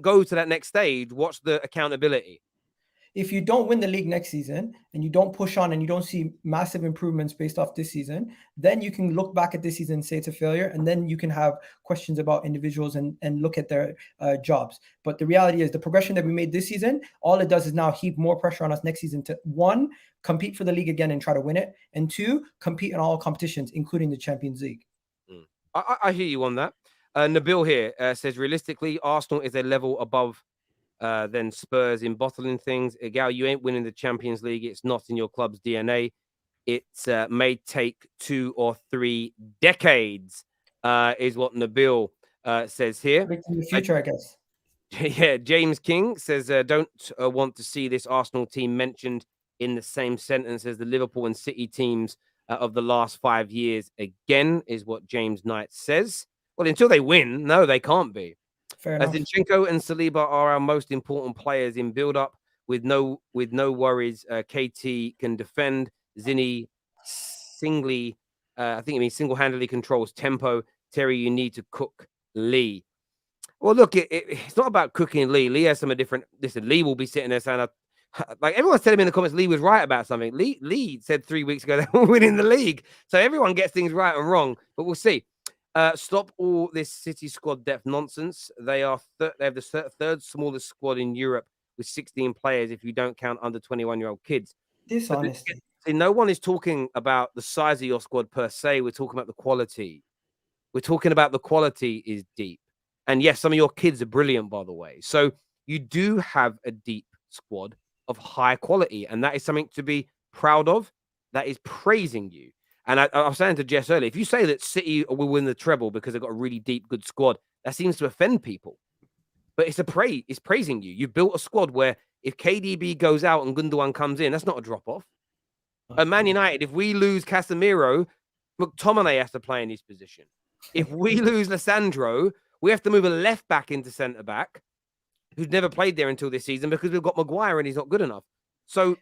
go to that next stage, what's the accountability? If you don't win the league next season and you don't push on and you don't see massive improvements based off this season, then you can look back at this season and say it's a failure. And then you can have questions about individuals and look at their jobs. But the reality is the progression that we made this season, all it does is now heap more pressure on us next season to, 1, compete for the league again and try to win it. And 2, compete in all competitions, including the Champions League. I hear you on that. Nabil here says, realistically, Arsenal is a level above than Spurs in bottling things. Egal, you ain't winning the Champions League. It's not in your club's DNA. It may take 2 or 3 decades, is what Nabil says here. In the future, I guess. Yeah, James King says, don't want to see this Arsenal team mentioned in the same sentence as the Liverpool and City teams of the last 5 years again, is what James Knight says. Well, until they win, no, they can't be. Fair enough. Zinchenko and Saliba are our most important players in build-up with no worries. KT can defend. Zinny I think it means single-handedly controls tempo. Terry, you need to cook Lee. Well, look, it's not about cooking Lee. Lee has some different. Listen, Lee will be sitting there saying, like everyone's telling me in the comments, Lee was right about something. Lee said 3 weeks ago they were winning the league. So everyone gets things right and wrong, but we'll see. Stop all this City squad depth nonsense. They have the third smallest squad in Europe with 16 players if you don't count under 21-year-old kids. Dishonesty. See, no one is talking about the size of your squad per se. We're talking about the quality. We're talking about the quality is deep. And yes, some of your kids are brilliant, by the way. So you do have a deep squad of high quality, and that is something to be proud of. That is praising you. And I was saying to Jess earlier, if you say that City will win the treble because they've got a really deep, good squad, that seems to offend people. But it's praising you. You've built a squad where if KDB goes out and Gundogan comes in, that's not a drop-off. At Man United, if we lose Casemiro, McTominay has to play in his position. If we lose Lissandro, we have to move a left back into centre back who's never played there until this season because we've got Maguire and he's not good enough. So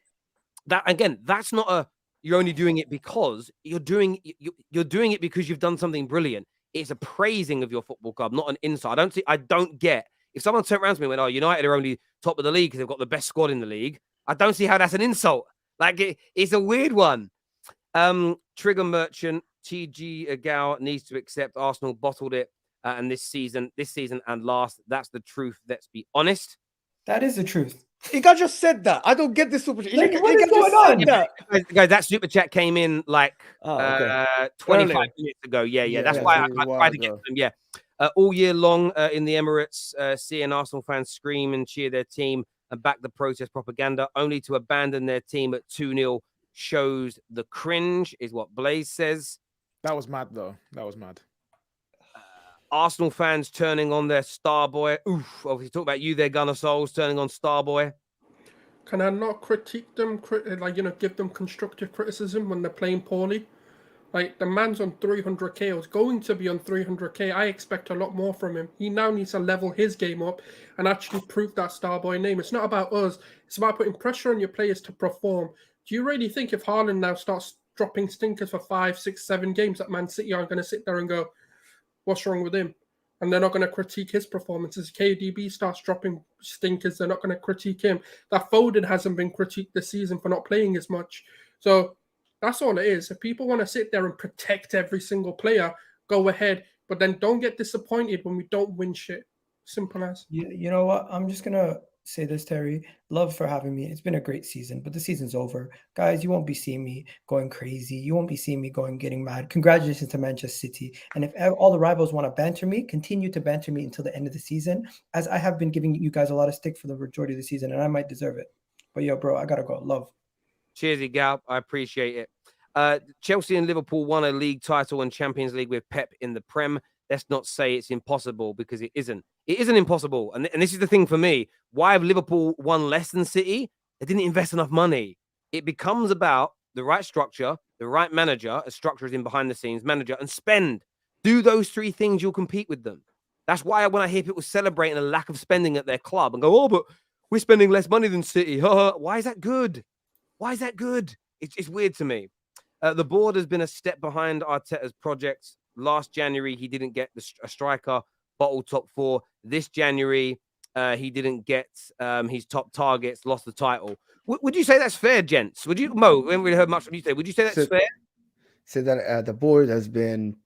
that again, that's not you're only doing it because you're doing it because you've done something brilliant. It's a praising of your football club, not an insult. I don't get if someone turned around to me and went, "Oh, United are only top of the league because they've got the best squad in the league." I don't see how that's an insult. Like it's a weird one. Trigger Merchant, TG Egal needs to accept Arsenal bottled it. And this season and last, that's the truth. Let's be honest. That is the truth. Egal just said that. I don't get this super chat. Like, what is going on? Guys, that super chat came in like 25 minutes ago. Yeah. That's why I tried to get them. Yeah. All year long in the Emirates, seeing Arsenal fans scream and cheer their team and back the protest propaganda, only to abandon their team at 2-0 shows the cringe, is what Blaze says. That was mad, though. That was mad. Arsenal fans turning on their star boy. Oof. Obviously, talk about you there, Gooner Sulz, turning on star boy. Can I not critique them, give them constructive criticism when they're playing poorly? Like, the man's on 300k, or is going to be on 300k. I expect a lot more from him. He now needs to level his game up and actually prove that star boy name. It's not about us. It's about putting pressure on your players to perform. Do you really think if Haaland now starts dropping stinkers for 5, 6, 7 games that Man City aren't going to sit there and go, what's wrong with him? And they're not going to critique his performances. KDB starts dropping stinkers. They're not going to critique him. That Foden hasn't been critiqued this season for not playing as much. So that's all it is. If people want to sit there and protect every single player, go ahead. But then don't get disappointed when we don't win shit. Simple as. You know what? I'm just going to say this, Terry. Love for having me. It's been a great season, but the season's over. Guys, you won't be seeing me going crazy. You won't be seeing me getting mad. Congratulations to Manchester City. And if all the rivals want to banter me, continue to banter me until the end of the season, as I have been giving you guys a lot of stick for the majority of the season, and I might deserve it. But yo, bro, I got to go. Love. Cheers, Egal. I appreciate it. Chelsea and Liverpool won a league title and Champions League with Pep in the Prem. Let's not say it's impossible because it isn't. It isn't impossible. And this is the thing for me. Why have Liverpool won less than City? They didn't invest enough money. It becomes about the right structure, the right manager, as structure is in behind the scenes, manager, and spend. Do those 3 things, you'll compete with them. That's why when I hear people celebrating a lack of spending at their club and go, oh, but we're spending less money than City. Why is that good? Why is that good? It's weird to me. The board has been a step behind Arteta's projects. Last January, he didn't get a striker, bottle top 4. This January, he didn't get his top targets, lost the title. Would you say that's fair, gents? Would you, Mo, we haven't really heard much from you today. Would you say that's fair? Say that the board has been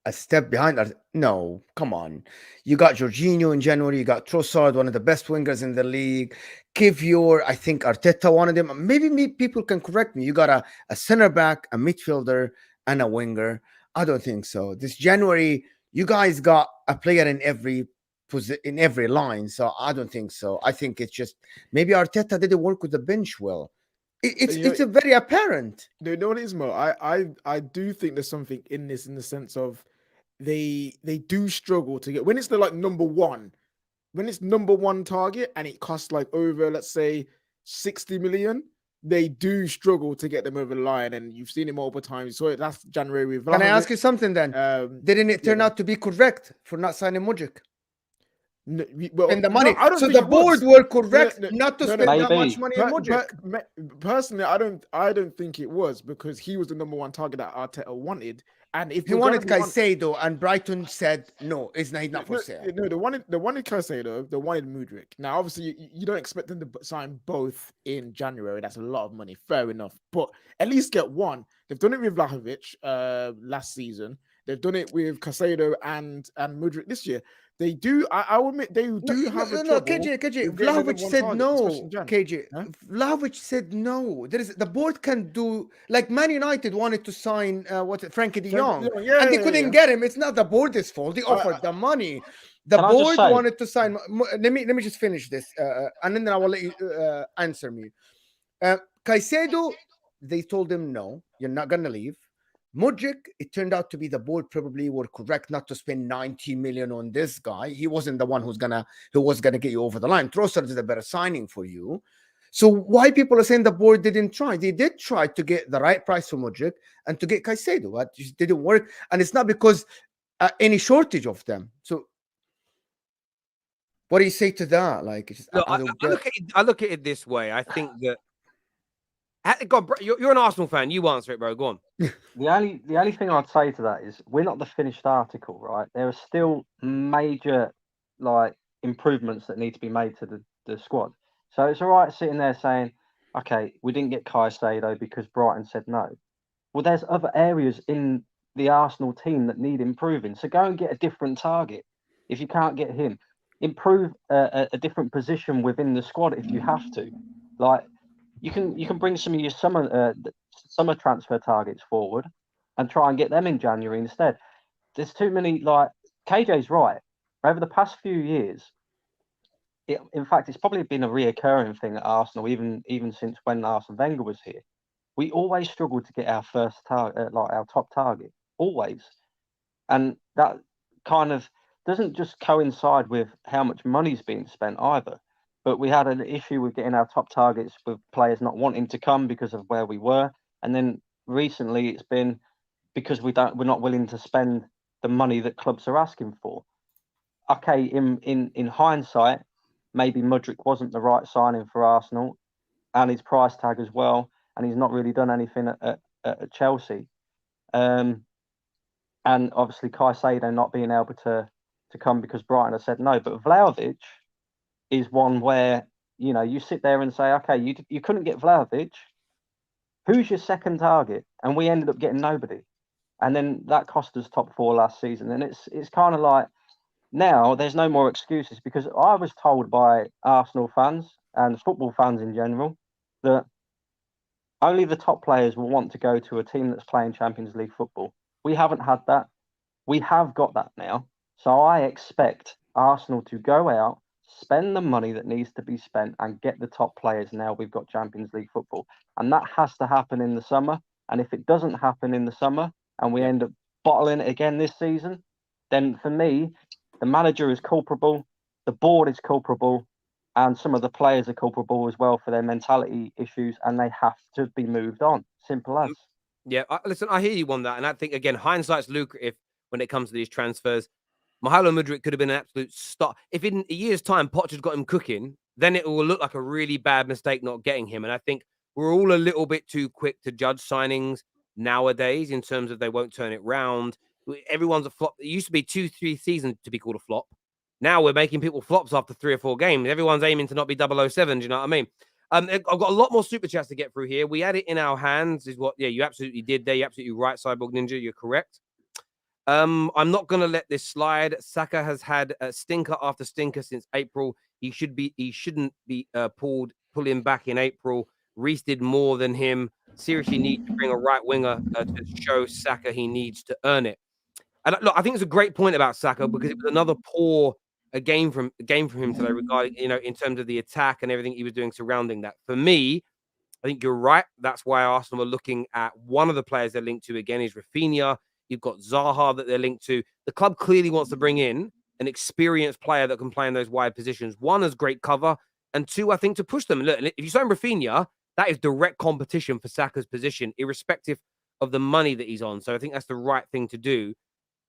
a step behind us. No, come on. You got Jorginho in January. You got Trossard, one of the best wingers in the league. Kivior, I think Arteta wanted him. Maybe people can correct me. You got a center back, a midfielder, and a winger. I don't think so. This January, you guys got a player in every line. So I don't think so. I think it's just maybe Arteta didn't work with the bench well. It's a very apparent. You know what it is, Mo? I do think there's something in this in the sense of they do struggle to get when it's the like number 1. when it's number one target and it costs like over, let's say, 60 million, they do struggle to get them over the line. And you've seen it multiple times. So that's January with Vlahovic. Can I ask you something then? Didn't it turn out to be correct for not signing Modric? No, well, and the money. No, I don't so think the board were correct not to spend that Maybe. much money on Modric. Personally, I don't think it was, because he was the number one target that Arteta wanted. And if he wanted Caicedo, and Brighton said no, he's not for sale. No, they wanted Caicedo, they wanted Mudryk. Now, obviously, you don't expect them to sign both in January. That's a lot of money. Fair enough, but at least get one. They've done it with Vlahovic last season. They've done it with Caicedo and Mudryk this year. They do. I will admit they do have a trouble. KJ. Vlahovic said no. KJ. Huh? Vlahovic said no. The board can do, like Man United wanted to sign Frankie de Jong, and they couldn't get him. It's not the board's fault. They offered the money. The board wanted to sign. Let me just finish this, and then I will let you answer me. Caicedo, they told him no, you're not gonna leave. Modric, it turned out to be the board probably were correct not to spend 90 million on this guy. He wasn't the one who was gonna get you over the line. Trossard is a better signing for you. So why people are saying the board didn't try? They did try to get the right price for Modric and to get Caicedo, but it just didn't work. And it's not because any shortage of them. So what do you say to that? Like, look, I look at it this way. I think that. God, you're an Arsenal fan. You answer it, bro. Go on. The only thing I'd say to that is we're not the finished article, right? There are still major improvements that need to be made to the squad. So it's all right sitting there saying, okay, we didn't get Caicedo because Brighton said no. Well, there's other areas in the Arsenal team that need improving. So go and get a different target. If you can't get him, improve a different position within the squad if you have to. You can bring some of your summer transfer targets forward and try and get them in January instead. There's too many. KJ's right. Over the past few years, in fact, it's probably been a reoccurring thing at Arsenal, even since when Arsene Wenger was here. We always struggled to get our first target, our top target, always, and that kind of doesn't just coincide with how much money's being spent either. But we had an issue with getting our top targets with players not wanting to come because of where we were. And then recently it's been because we're not willing to spend the money that clubs are asking for. Okay, in hindsight, maybe Mudryk wasn't the right signing for Arsenal and his price tag as well. And he's not really done anything at Chelsea. And obviously Caicedo not being able to come because Brighton has said no. But Vlahovic is one where, you sit there and say, okay, you couldn't get Vlahovic. Who's your second target? And we ended up getting nobody. And then that cost us top 4 last season. And it's kind of like, now there's no more excuses, because I was told by Arsenal fans and football fans in general that only the top players will want to go to a team that's playing Champions League football. We haven't had that. We have got that now. So I expect Arsenal to go out, spend the money that needs to be spent and get the top players now we've got Champions League football. And that has to happen in the summer. And if it doesn't happen in the summer and we end up bottling it again this season, then for me, the manager is culpable, the board is culpable, and some of the players are culpable as well for their mentality issues, and they have to be moved on. Simple as. Yeah, listen, I hear you on that. And I think, again, hindsight's lucrative when it comes to these transfers. Mykhailo Mudryk could have been an absolute star. If in a year's time Potter's got him cooking, then it will look like a really bad mistake not getting him. And I think we're all a little bit too quick to judge signings nowadays in terms of they won't turn it round. Everyone's a flop. It used to be 2-3 seasons to be called a flop. Now we're making people flops after 3 or 4 games. Everyone's aiming to not be 007. Do you know what I mean? I've got a lot more super chats to get through here. We had it in our hands, is what? Yeah, you absolutely did there. You're absolutely right, Cyborg Ninja. You're correct. I'm not going to let this slide. Saka has had a stinker after stinker since April. He shouldn't be pulling back in April. Reece did more than him. Seriously need to bring a right winger to show Saka he needs to earn it. And look, I think it's a great point about Saka because it was another poor game from him today regarding, in terms of the attack and everything he was doing surrounding that. For me, I think you're right. That's why Arsenal are looking at one of the players they're linked to again is Rafinha. You've got Zaha that they're linked to. The club clearly wants to bring in an experienced player that can play in those wide positions. One, as great cover, and two, I think to push them. Look, if you sign Rafinha, that is direct competition for Saka's position, irrespective of the money that he's on. So I think that's the right thing to do.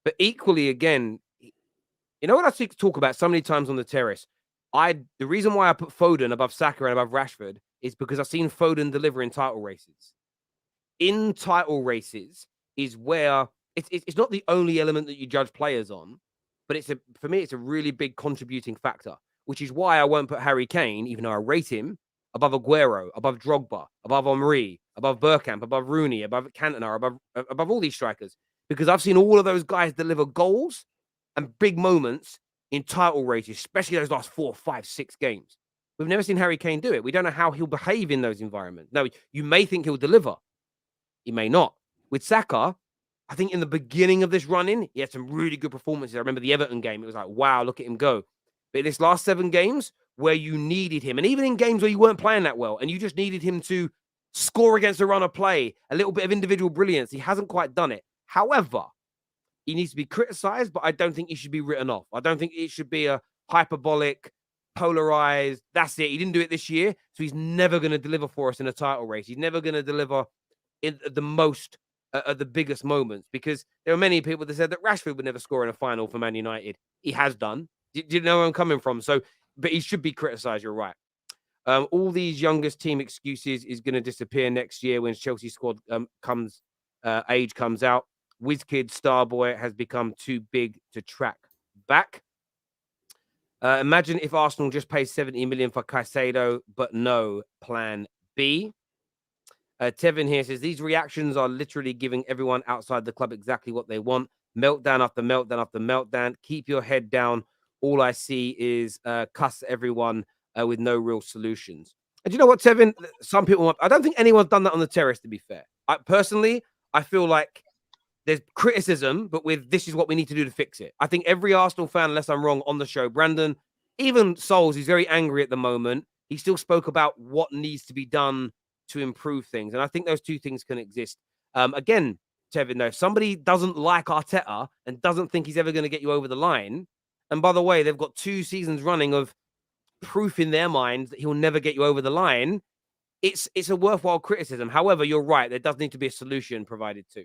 But equally, again, you know what I talk about so many times on the terrace? The reason why I put Foden above Saka and above Rashford is because I've seen Foden deliver in title races. In title races is where it's not the only element that you judge players on, but for me, it's a really big contributing factor, which is why I won't put Harry Kane, even though I rate him, above Aguero, above Drogba, above Henry, above Bergkamp, above Rooney, above Cantona, above all these strikers, because I've seen all of those guys deliver goals and big moments in title races, especially those last 4, 5, 6 games. We've never seen Harry Kane do it. We don't know how he'll behave in those environments. Now, you may think he'll deliver. He may not. With Saka, I think in the beginning of this run-in, he had some really good performances. I remember the Everton game. It was like, wow, look at him go. But in this last 7 games where you needed him, and even in games where you weren't playing that well, and you just needed him to score against a run of play, a little bit of individual brilliance, he hasn't quite done it. However, he needs to be criticized, but I don't think he should be written off. I don't think it should be a hyperbolic, polarized, that's it. He didn't do it this year, so he's never going to deliver for us in a title race. He's never going to deliver in the most, the biggest moments, because there are many people that said that Rashford would never score in a final for Man United. He has done. Do you know where I'm coming from? So, but he should be criticized. You're right. All these youngest team excuses is going to disappear next year when Chelsea squad age comes out. WizKid Starboy has become too big to track back. Imagine if Arsenal just paid 70 million for Caicedo, but no plan B. Tevin here says, these reactions are literally giving everyone outside the club exactly what they want. Meltdown after meltdown after meltdown. Keep your head down. All I see is cuss everyone with no real solutions. And you know what, Tevin? Some people, I don't think anyone's done that on the terrace, to be fair. Personally, I feel like there's criticism, but with this is what we need to do to fix it. I think every Arsenal fan, unless I'm wrong, on the show, Brandon, even Sulz, he's very angry at the moment. He still spoke about what needs to be done to improve things. And I think those two things can exist. Again, Tevin, though, if somebody doesn't like Arteta and doesn't think he's ever going to get you over the line, and by the way, they've got 2 seasons running of proof in their minds that he'll never get you over the line, it's a worthwhile criticism. However, you're right. There does need to be a solution provided too.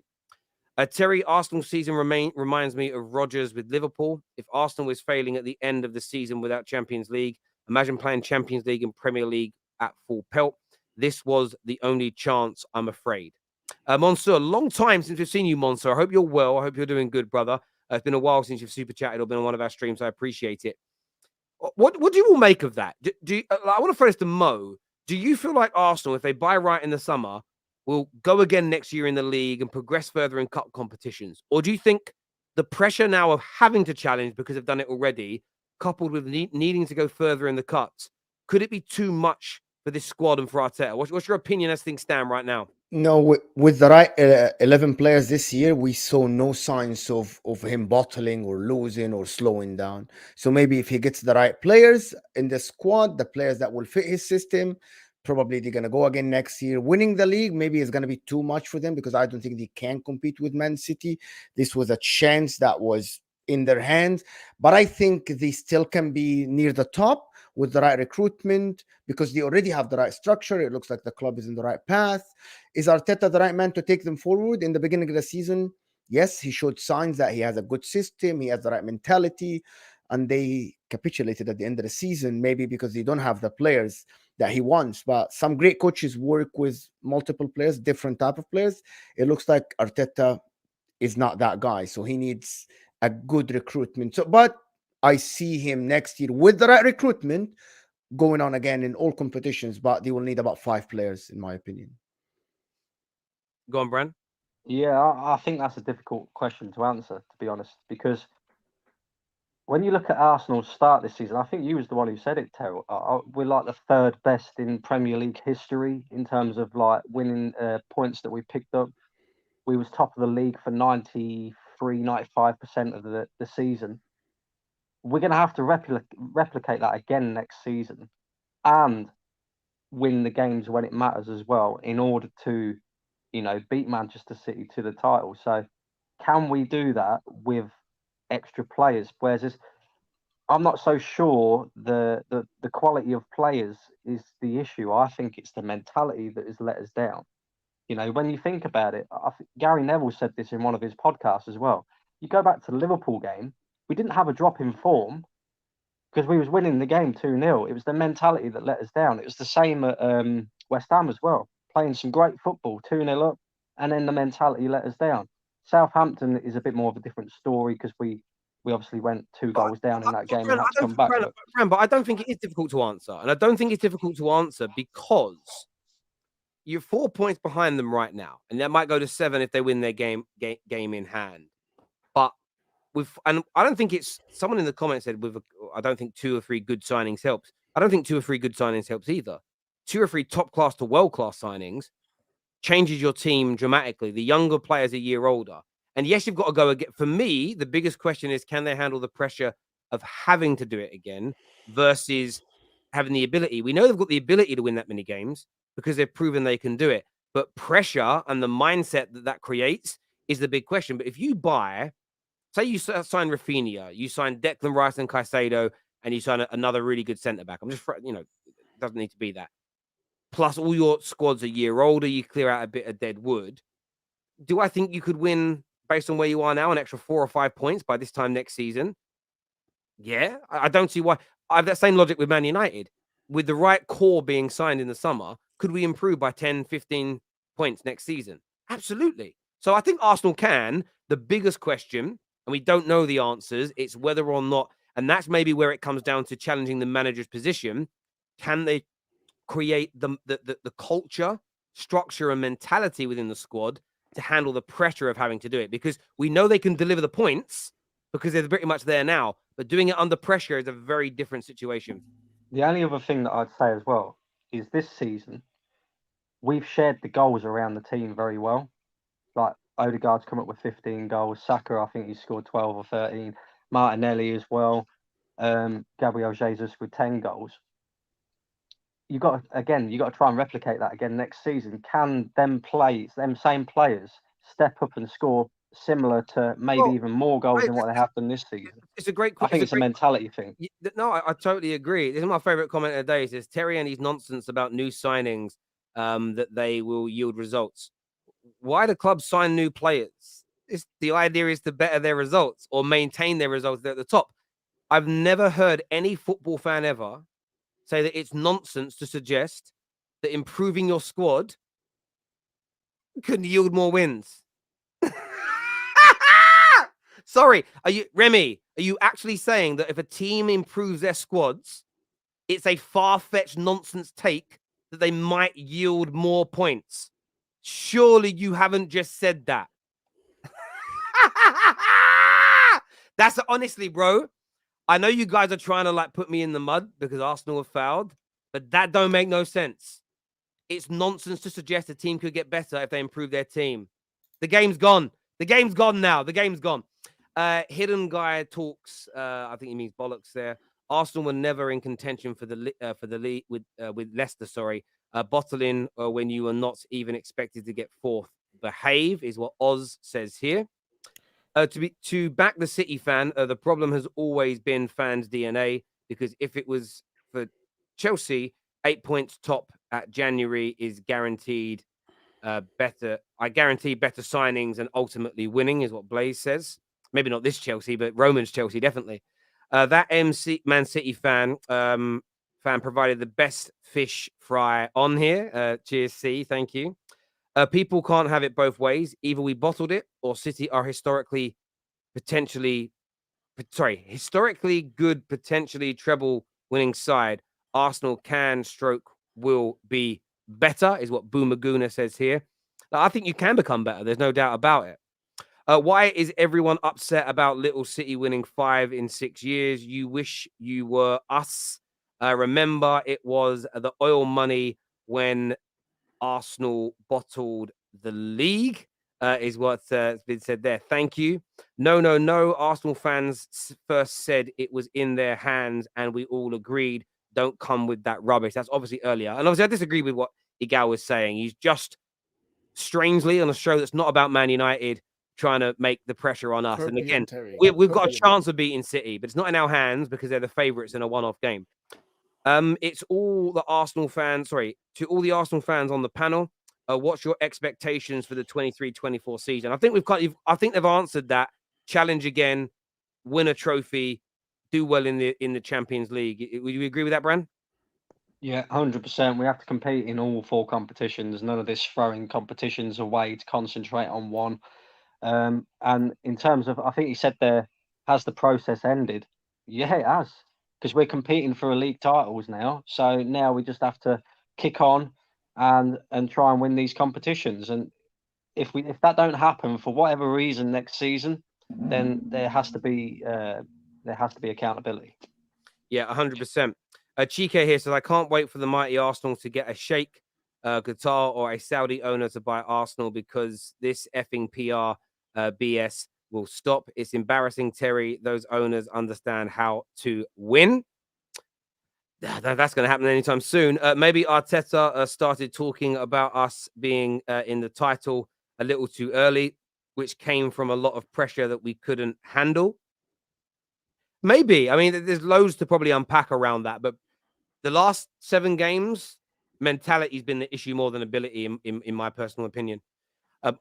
Terry, Arsenal season reminds me of Rodgers with Liverpool. If Arsenal is failing at the end of the season without Champions League, imagine playing Champions League and Premier League at full pelt. This was the only chance, I'm afraid. Monsieur, long time since we've seen you, Monsieur. I hope you're well. I hope you're doing good, brother. It's been a while since you've super chatted or been on one of our streams. I appreciate it. What do you all make of that? I want to throw this to Mo. Do you feel like Arsenal, if they buy right in the summer, will go again next year in the league and progress further in cup competitions? Or do you think the pressure now of having to challenge because they've done it already, coupled with needing to go further in the cups, could it be too much for this squad and for Arteta? What's your opinion as things stand right now? No, with the right 11 players this year, we saw no signs of him bottling or losing or slowing down. So maybe if he gets the right players in the squad, the players that will fit his system, probably they're going to go again next year. Winning the league maybe is going to be too much for them, because I don't think they can compete with Man City. This was a chance that was in their hands, but I think they still can be near the top with the right recruitment, because they already have the right structure. It looks like the club is in the right path. Is Arteta the right man to take them forward? In the beginning of the season, yes, he showed signs that he has a good system, he has the right mentality, and they capitulated at the end of the season, maybe because they don't have the players that he wants. But some great coaches work with multiple players, different type of players. It looks like Arteta is not that guy, so he needs a good recruitment. So, but I see him next year with the right recruitment going on again in all competitions, but they will need about 5 players, in my opinion. Go on, Bran. Yeah, I think that's a difficult question to answer, to be honest, because when you look at Arsenal's start this season, I think you was the one who said it, Terry. We're like the 3rd best in Premier League history in terms of like winning points that we picked up. We was top of the league for 95% of the season. We're going to have to replicate that again next season and win the games when it matters as well in order to, beat Manchester City to the title. So can we do that with extra players? Whereas I'm not so sure the quality of players is the issue. I think it's the mentality that has let us down. You know, when you think about it, I think Gary Neville said this in one of his podcasts as well. You go back to the Liverpool game, we didn't have a drop in form because we was winning the game 2-0. It was the mentality that let us down. It was the same at West Ham as well, playing some great football, 2-0 up, and then the mentality let us down. Southampton is a bit more of a different story because we obviously went 2 goals down in that game and had to come back. But I don't think it is difficult to answer. And I don't think it's difficult to answer because you're 4 points behind them right now. And that might go to 7 if they win their game in hand. But and I don't think it's someone in the comments said I don't think 2 or 3 good signings helps. I don't think 2 or 3 good signings helps either. 2 or 3 top class to world class signings changes your team dramatically. The younger players a year older. And yes, you've got to go again. For me, the biggest question is, can they handle the pressure of having to do it again versus having the ability? We know they've got the ability to win that many games because they've proven they can do it. But pressure and the mindset that creates is the big question. But if you say you sign Rafinha, you sign Declan Rice and Caicedo, and you sign another really good centre-back. I'm just, it doesn't need to be that. Plus all your squad's a year older, you clear out a bit of dead wood. Do I think you could win, based on where you are now, an extra 4 or 5 points by this time next season? Yeah, I don't see why. I have that same logic with Man United. With the right core being signed in the summer, could we improve by 10, 15 points next season? Absolutely. So I think Arsenal can. The biggest question, and we don't know the answers, it's whether or not, and that's maybe where it comes down to challenging the manager's position. Can they create the culture, structure, and mentality within the squad to handle the pressure of having to do it? Because we know they can deliver the points because they're pretty much there now, but doing it under pressure is a very different situation. The only other thing that I'd say as well is this season, we've shared the goals around the team very well. Like Odegaard's come up with 15 goals. Saka, I think he scored 12 or 13. Martinelli as well. Gabriel Jesus with 10 goals. You got to try and replicate that again next season. Can them same players step up and score similar to maybe even more goals than what they have done this season? It's a great. I think it's a mentality thing. No, I totally agree. This is my favorite comment of the day. It says Terry and his nonsense about new signings, that they will yield results. Why do clubs sign new players? The idea is to better their results or maintain their results at the top. I've never heard any football fan ever say that it's nonsense to suggest that improving your squad can yield more wins. Sorry, Remy, are you actually saying that if a team improves their squads, it's a far-fetched nonsense take that they might yield more points? Surely you haven't just said that. That's honestly, bro. I know you guys are trying to put me in the mud because Arsenal have fouled, but that don't make no sense. It's nonsense to suggest a team could get better if they improve their team. The game's gone. The game's gone now. The game's gone. Hidden Guy talks. I think he means bollocks there. Arsenal were never in contention for the league with Leicester. Sorry, bottling when you were not even expected to get fourth. Behave is what Oz says here. To back the City fan, the problem has always been fans' DNA, because if it was for Chelsea, 8 points top at January is guaranteed better. I guarantee better signings and ultimately winning is what Blaze says. Maybe not this Chelsea, but Roman's Chelsea, definitely. That Man City fan provided the best fish fry on here. Cheers, C. Thank you. People can't have it both ways. Either we bottled it, or City are historically good, potentially treble winning side. Arsenal will be better, is what Boomer Gooner says here. I think you can become better. There's no doubt about it. Why is everyone upset about Little City winning 5 in 6 years? You wish you were us. Remember, it was the oil money when Arsenal bottled the league, is what's been said there. Thank you. No. Arsenal fans first said it was in their hands, and we all agreed. Don't come with that rubbish. That's obviously earlier. And obviously, I disagree with what Egal was saying. He's just strangely on a show that's not about Man United trying to make the pressure on us. Kobe and again, Terry. we've got a Kobe chance of beating City, but it's not in our hands because they're the favourites in a one-off game. It's all the Arsenal fans. Sorry, to all the Arsenal fans on the panel. What's your expectations for the 23-24 season? I think I think they've answered that. Challenge again, win a trophy, do well in the Champions League. Would you agree with that, Bran? Yeah, 100%. We have to compete in all 4 competitions. None of this throwing competitions away to concentrate on one. And in terms of, I think he said there, has the process ended? Yeah, it has, because we're competing for league titles now. So now we just have to kick on and try and win these competitions. And if that don't happen for whatever reason next season, then there has to be accountability. Yeah, 100%. Chike here says, I can't wait for the mighty Arsenal to get a Sheikh, Qatar, or a Saudi owner to buy Arsenal, because this effing PR BS will stop. It's embarrassing, Terry. Those owners understand how to win. That's going to happen anytime soon. Maybe Arteta started talking about us being in the title a little too early, which came from a lot of pressure that we couldn't handle. Maybe. I mean, there's loads to probably unpack around that, but the last 7 games, mentality has been the issue more than ability, in my personal opinion.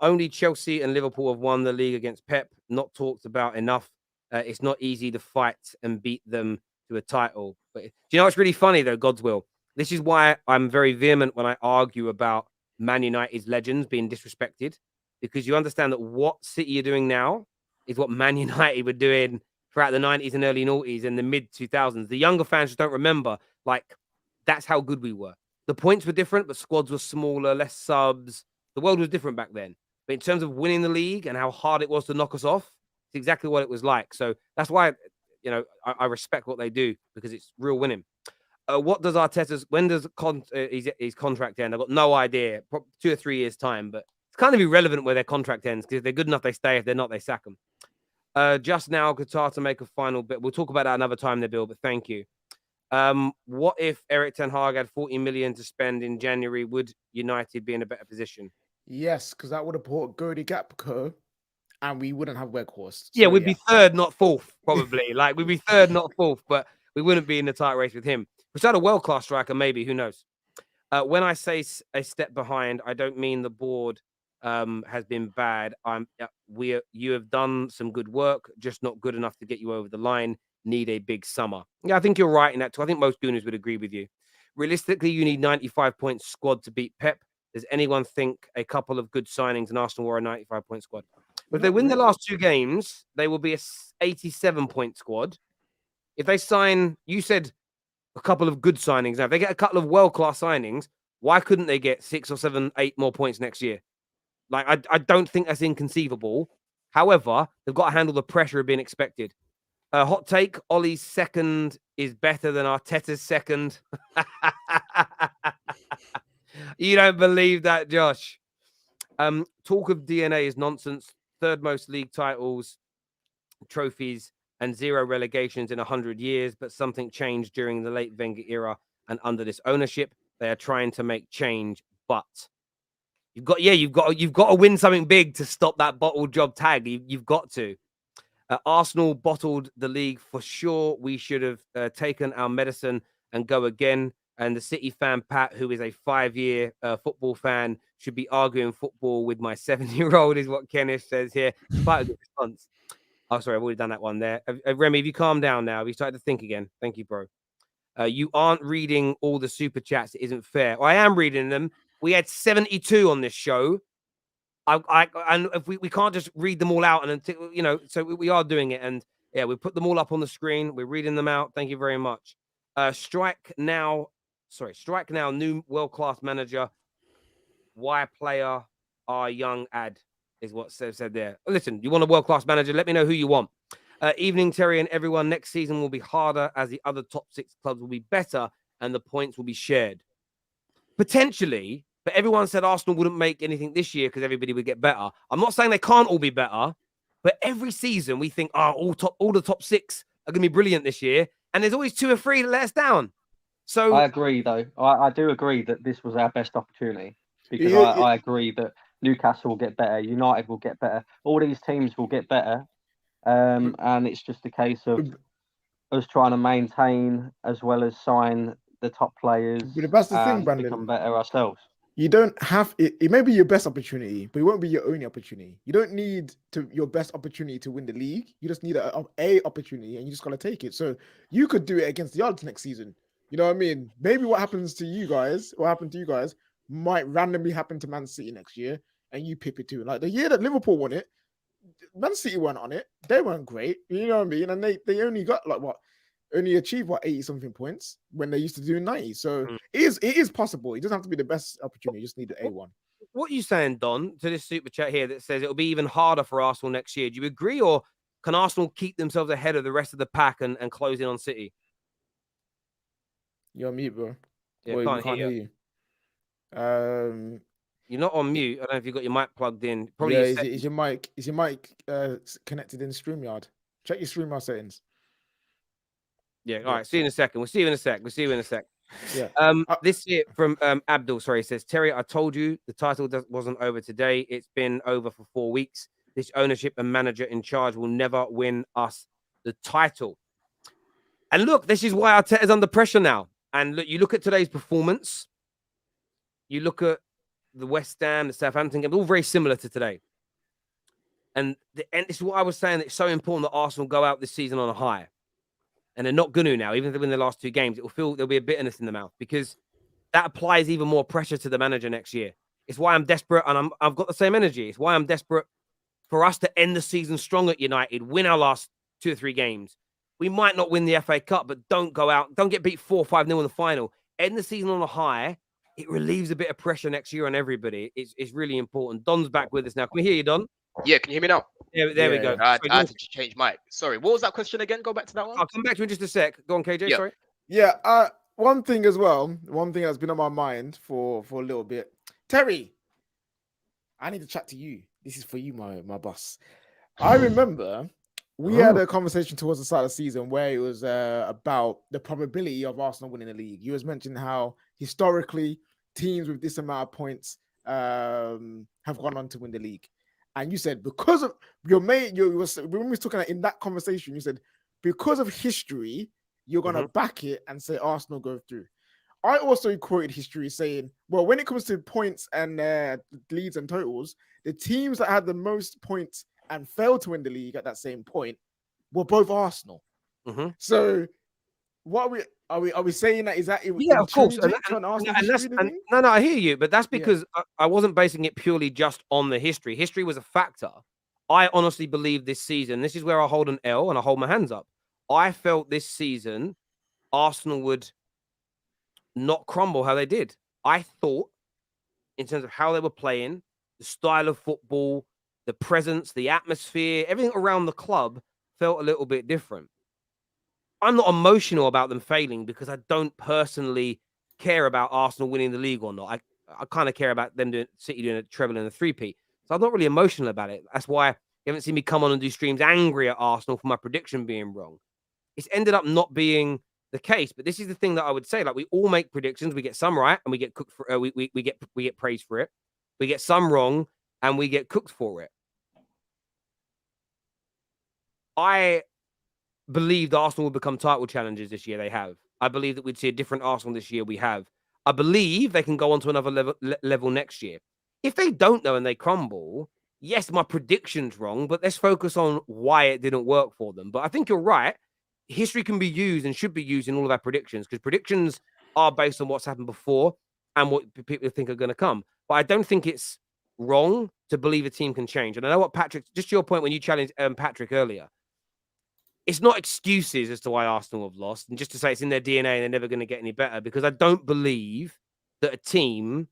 Only Chelsea and Liverpool have won the league against Pep, not talked about enough. It's not easy to fight and beat them to a title. But do you know what's really funny, though, God's will? This is why I'm very vehement when I argue about Man United's legends being disrespected, because you understand that what City are doing now is what Man United were doing throughout the 90s and early noughties and the mid-2000s. The younger fans just don't remember. Like, that's how good we were. The points were different, but squads were smaller, less subs. The world was different back then. But in terms of winning the league and how hard it was to knock us off, it's exactly what it was like. So that's why, I respect what they do, because it's real winning. What does Arteta's, when does his contract end? I've got no idea. 2 or 3 years' time, but it's kind of irrelevant where their contract ends, because if they're good enough, they stay. If they're not, they sack them. Just now, Qatar to make a final bit. We'll talk about that another time, Nabil, but thank you. What if Erik ten Hag had 40 million to spend in January? Would United be in a better position? Yes, because that would have brought Gody Gapco, and we wouldn't have Weghorst. Yeah, we'd be 3rd, not 4th, probably. Like, we'd be 3rd, not 4th, but we wouldn't be in the title race with him. Without a world-class striker, maybe, who knows? When I say a step behind, I don't mean the board has been bad. You have done some good work, just not good enough to get you over the line. Need a big summer. Yeah, I think you're right in that too. I think most Gooners would agree with you. Realistically, you need 95-point squad to beat Pep. Does anyone think a couple of good signings and Arsenal were a 95-point squad? But if they win the last 2 games, they will be a 87-point squad. If they sign, you said a couple of good signings. Now, if they get a couple of world-class signings, why couldn't they get 6 or 7, 8 more points next year? Like, I don't think that's inconceivable. However, they've got to handle the pressure of being expected. Hot take, Ollie's 2nd is better than Arteta's 2nd. You don't believe that, Josh. Talk of DNA is nonsense. 3rd most league titles, trophies, and 0 relegations in 100 years. But something changed during the late Wenger era, and under this ownership, they are trying to make change. But you've got to win something big to stop that bottle job tag. You've got to. Arsenal bottled the league for sure. We should have taken our medicine and go again. And the City fan, Pat, who is a 5-year football fan, should be arguing football with my 7-year-old, is what Kenneth says here. Quite a good response. Oh, sorry, I've already done that one there. Remy, have you calmed down now? Have you started to think again? Thank you, bro. You aren't reading all the super chats. It isn't fair. Well, I am reading them. We had 72 on this show. And if we can't just read them all out, and so we are doing it. And yeah, we put them all up on the screen. We're reading them out. Thank you very much. Strike now, new world-class manager. Why player are young ad is what said there. Listen, you want a world-class manager? Let me know who you want. Evening, Terry and everyone. Next season will be harder as the other top 6 clubs will be better and the points will be shared. Potentially, but everyone said Arsenal wouldn't make anything this year because everybody would get better. I'm not saying they can't all be better, but every season we think, all the top 6 are going to be brilliant this year. And there's always 2 or 3 that let us down. So I agree, though. I do agree that this was our best opportunity, because I agree that Newcastle will get better. United will get better. All these teams will get better. And it's just a case of us trying to maintain as well as sign the top players. But that's the thing, and Brandon. become better ourselves. You don't have it may be your best opportunity, but it won't be your only opportunity. You don't need your best opportunity to win the league. You just need a opportunity, and you just gotta take it. So you could do it against the odds next season. You know what I mean? Maybe what happened to you guys might randomly happen to Man City next year, and you pip it too. Like the year that Liverpool won it, Man City weren't on it. They weren't great. You know what I mean? And they only got only achieved 80-something points when they used to do 90. So it is possible. It doesn't have to be the best opportunity. You just need the A1. What are you saying, Don, to this super chat here that says it'll be even harder for Arsenal next year? Do you agree, or can Arsenal keep themselves ahead of the rest of the pack and close in on City? You're on mute, bro. Yeah, Boy, can't we can't hear hear you. You're not on mute. I don't know if you've got your mic plugged in. Probably yeah, is your mic connected in StreamYard? Check your StreamYard settings. Yeah, all right. See you in a second. We'll see you in a sec. Yeah. This here from Abdul, sorry, says, Terry, I told you the title wasn't over today. It's been over for 4 weeks. This ownership and manager in charge will never win us the title. And look, this is why Arteta's under pressure now. And look, you look at today's performance. You look at the West Ham, the Southampton game, all very similar to today. And this is what I was saying. It's so important that Arsenal go out this season on a high. And they're not going to now. Even if they win the last 2 games, it will feel there'll be a bitterness in the mouth because that applies even more pressure to the manager next year. It's why I'm desperate, and I've got the same energy. It's why I'm desperate for us to end the season strong at United, win our last 2 or 3 games. We might not win the FA Cup, but don't go out, don't get beat 4-5-0 in the final. End the season on a high. It relieves a bit of pressure next year on everybody. It's really important. Don's back with us now. Can we hear you, Don? Yeah, can you hear me now? There we go. I had to change mic. Sorry, what was that question again? Go back to that one. I'll come back to it in just a sec. Go on, KJ. Yeah. Sorry. Yeah. One thing as well. One thing that's been on my mind for a little bit. Terry, I need to chat to you. This is for you, my boss. I remember we had a conversation towards the start of the season where it was about the probability of Arsenal winning the league. You was mentioning how historically teams with this amount of points have gone on to win the league. And you said because of when we were talking in that conversation, you said because of history, you're gonna back it and say Arsenal go through. I also quoted history saying, well, when it comes to points and leads and totals, the teams that had the most points and failed to win the league at that same point were both Arsenal. So, what are we saying that is that it? Yeah, of course. No, I hear you, but that's because I wasn't basing it purely just on the history. History was a factor. I honestly believe this season, this is where I hold an L and I hold my hands up. I felt this season Arsenal would not crumble how they did. I thought, in terms of how they were playing, the style of football, the presence, the atmosphere, everything around the club felt a little bit different. I'm not emotional about them failing because I don't personally care about Arsenal winning the league or not. I kind of care about them City doing a treble and a 3-peat. So I'm not really emotional about it. That's why you haven't seen me come on and do streams angry at Arsenal for my prediction being wrong. It's ended up not being the case. But this is the thing that I would say. Like, we all make predictions. We get some right and we get cooked for we get praised for it. We get some wrong and we get cooked for it. I believed Arsenal would become title challengers this year. They have. I believe that we'd see a different Arsenal this year. We have. I believe they can go on to another level next year. If they don't know and they crumble, yes, my prediction's wrong, but let's focus on why it didn't work for them. But I think you're right. History can be used and should be used in all of our predictions because predictions are based on what's happened before and what people think are going to come. But I don't think it's wrong to believe a team can change. And I know what Patrick, just to your point when you challenged Patrick earlier, it's not excuses as to why Arsenal have lost and just to say it's in their DNA and they're never going to get any better, because I don't believe that a team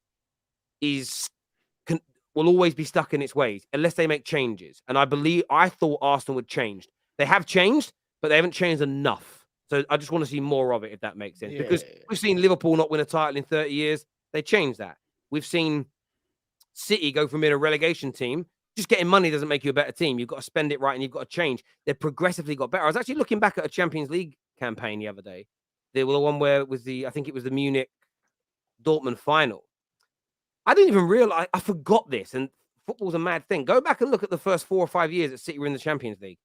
will always be stuck in its ways unless they make changes. And I thought Arsenal would change. They have changed, but they haven't changed enough. So I just want to see more of it, if that makes sense. Yeah. Because we've seen Liverpool not win a title in 30 years. They changed that. We've seen City go from being a relegation team. Just getting money doesn't make you a better team. You've got to spend it right and you've got to change. They've progressively got better. I was actually looking back at a Champions League campaign the other day. They were the one where it was I think it was the Munich Dortmund final. I didn't even realize, I forgot this. And football's a mad thing. Go back and look at the first 4 or 5 years that City were in the Champions League.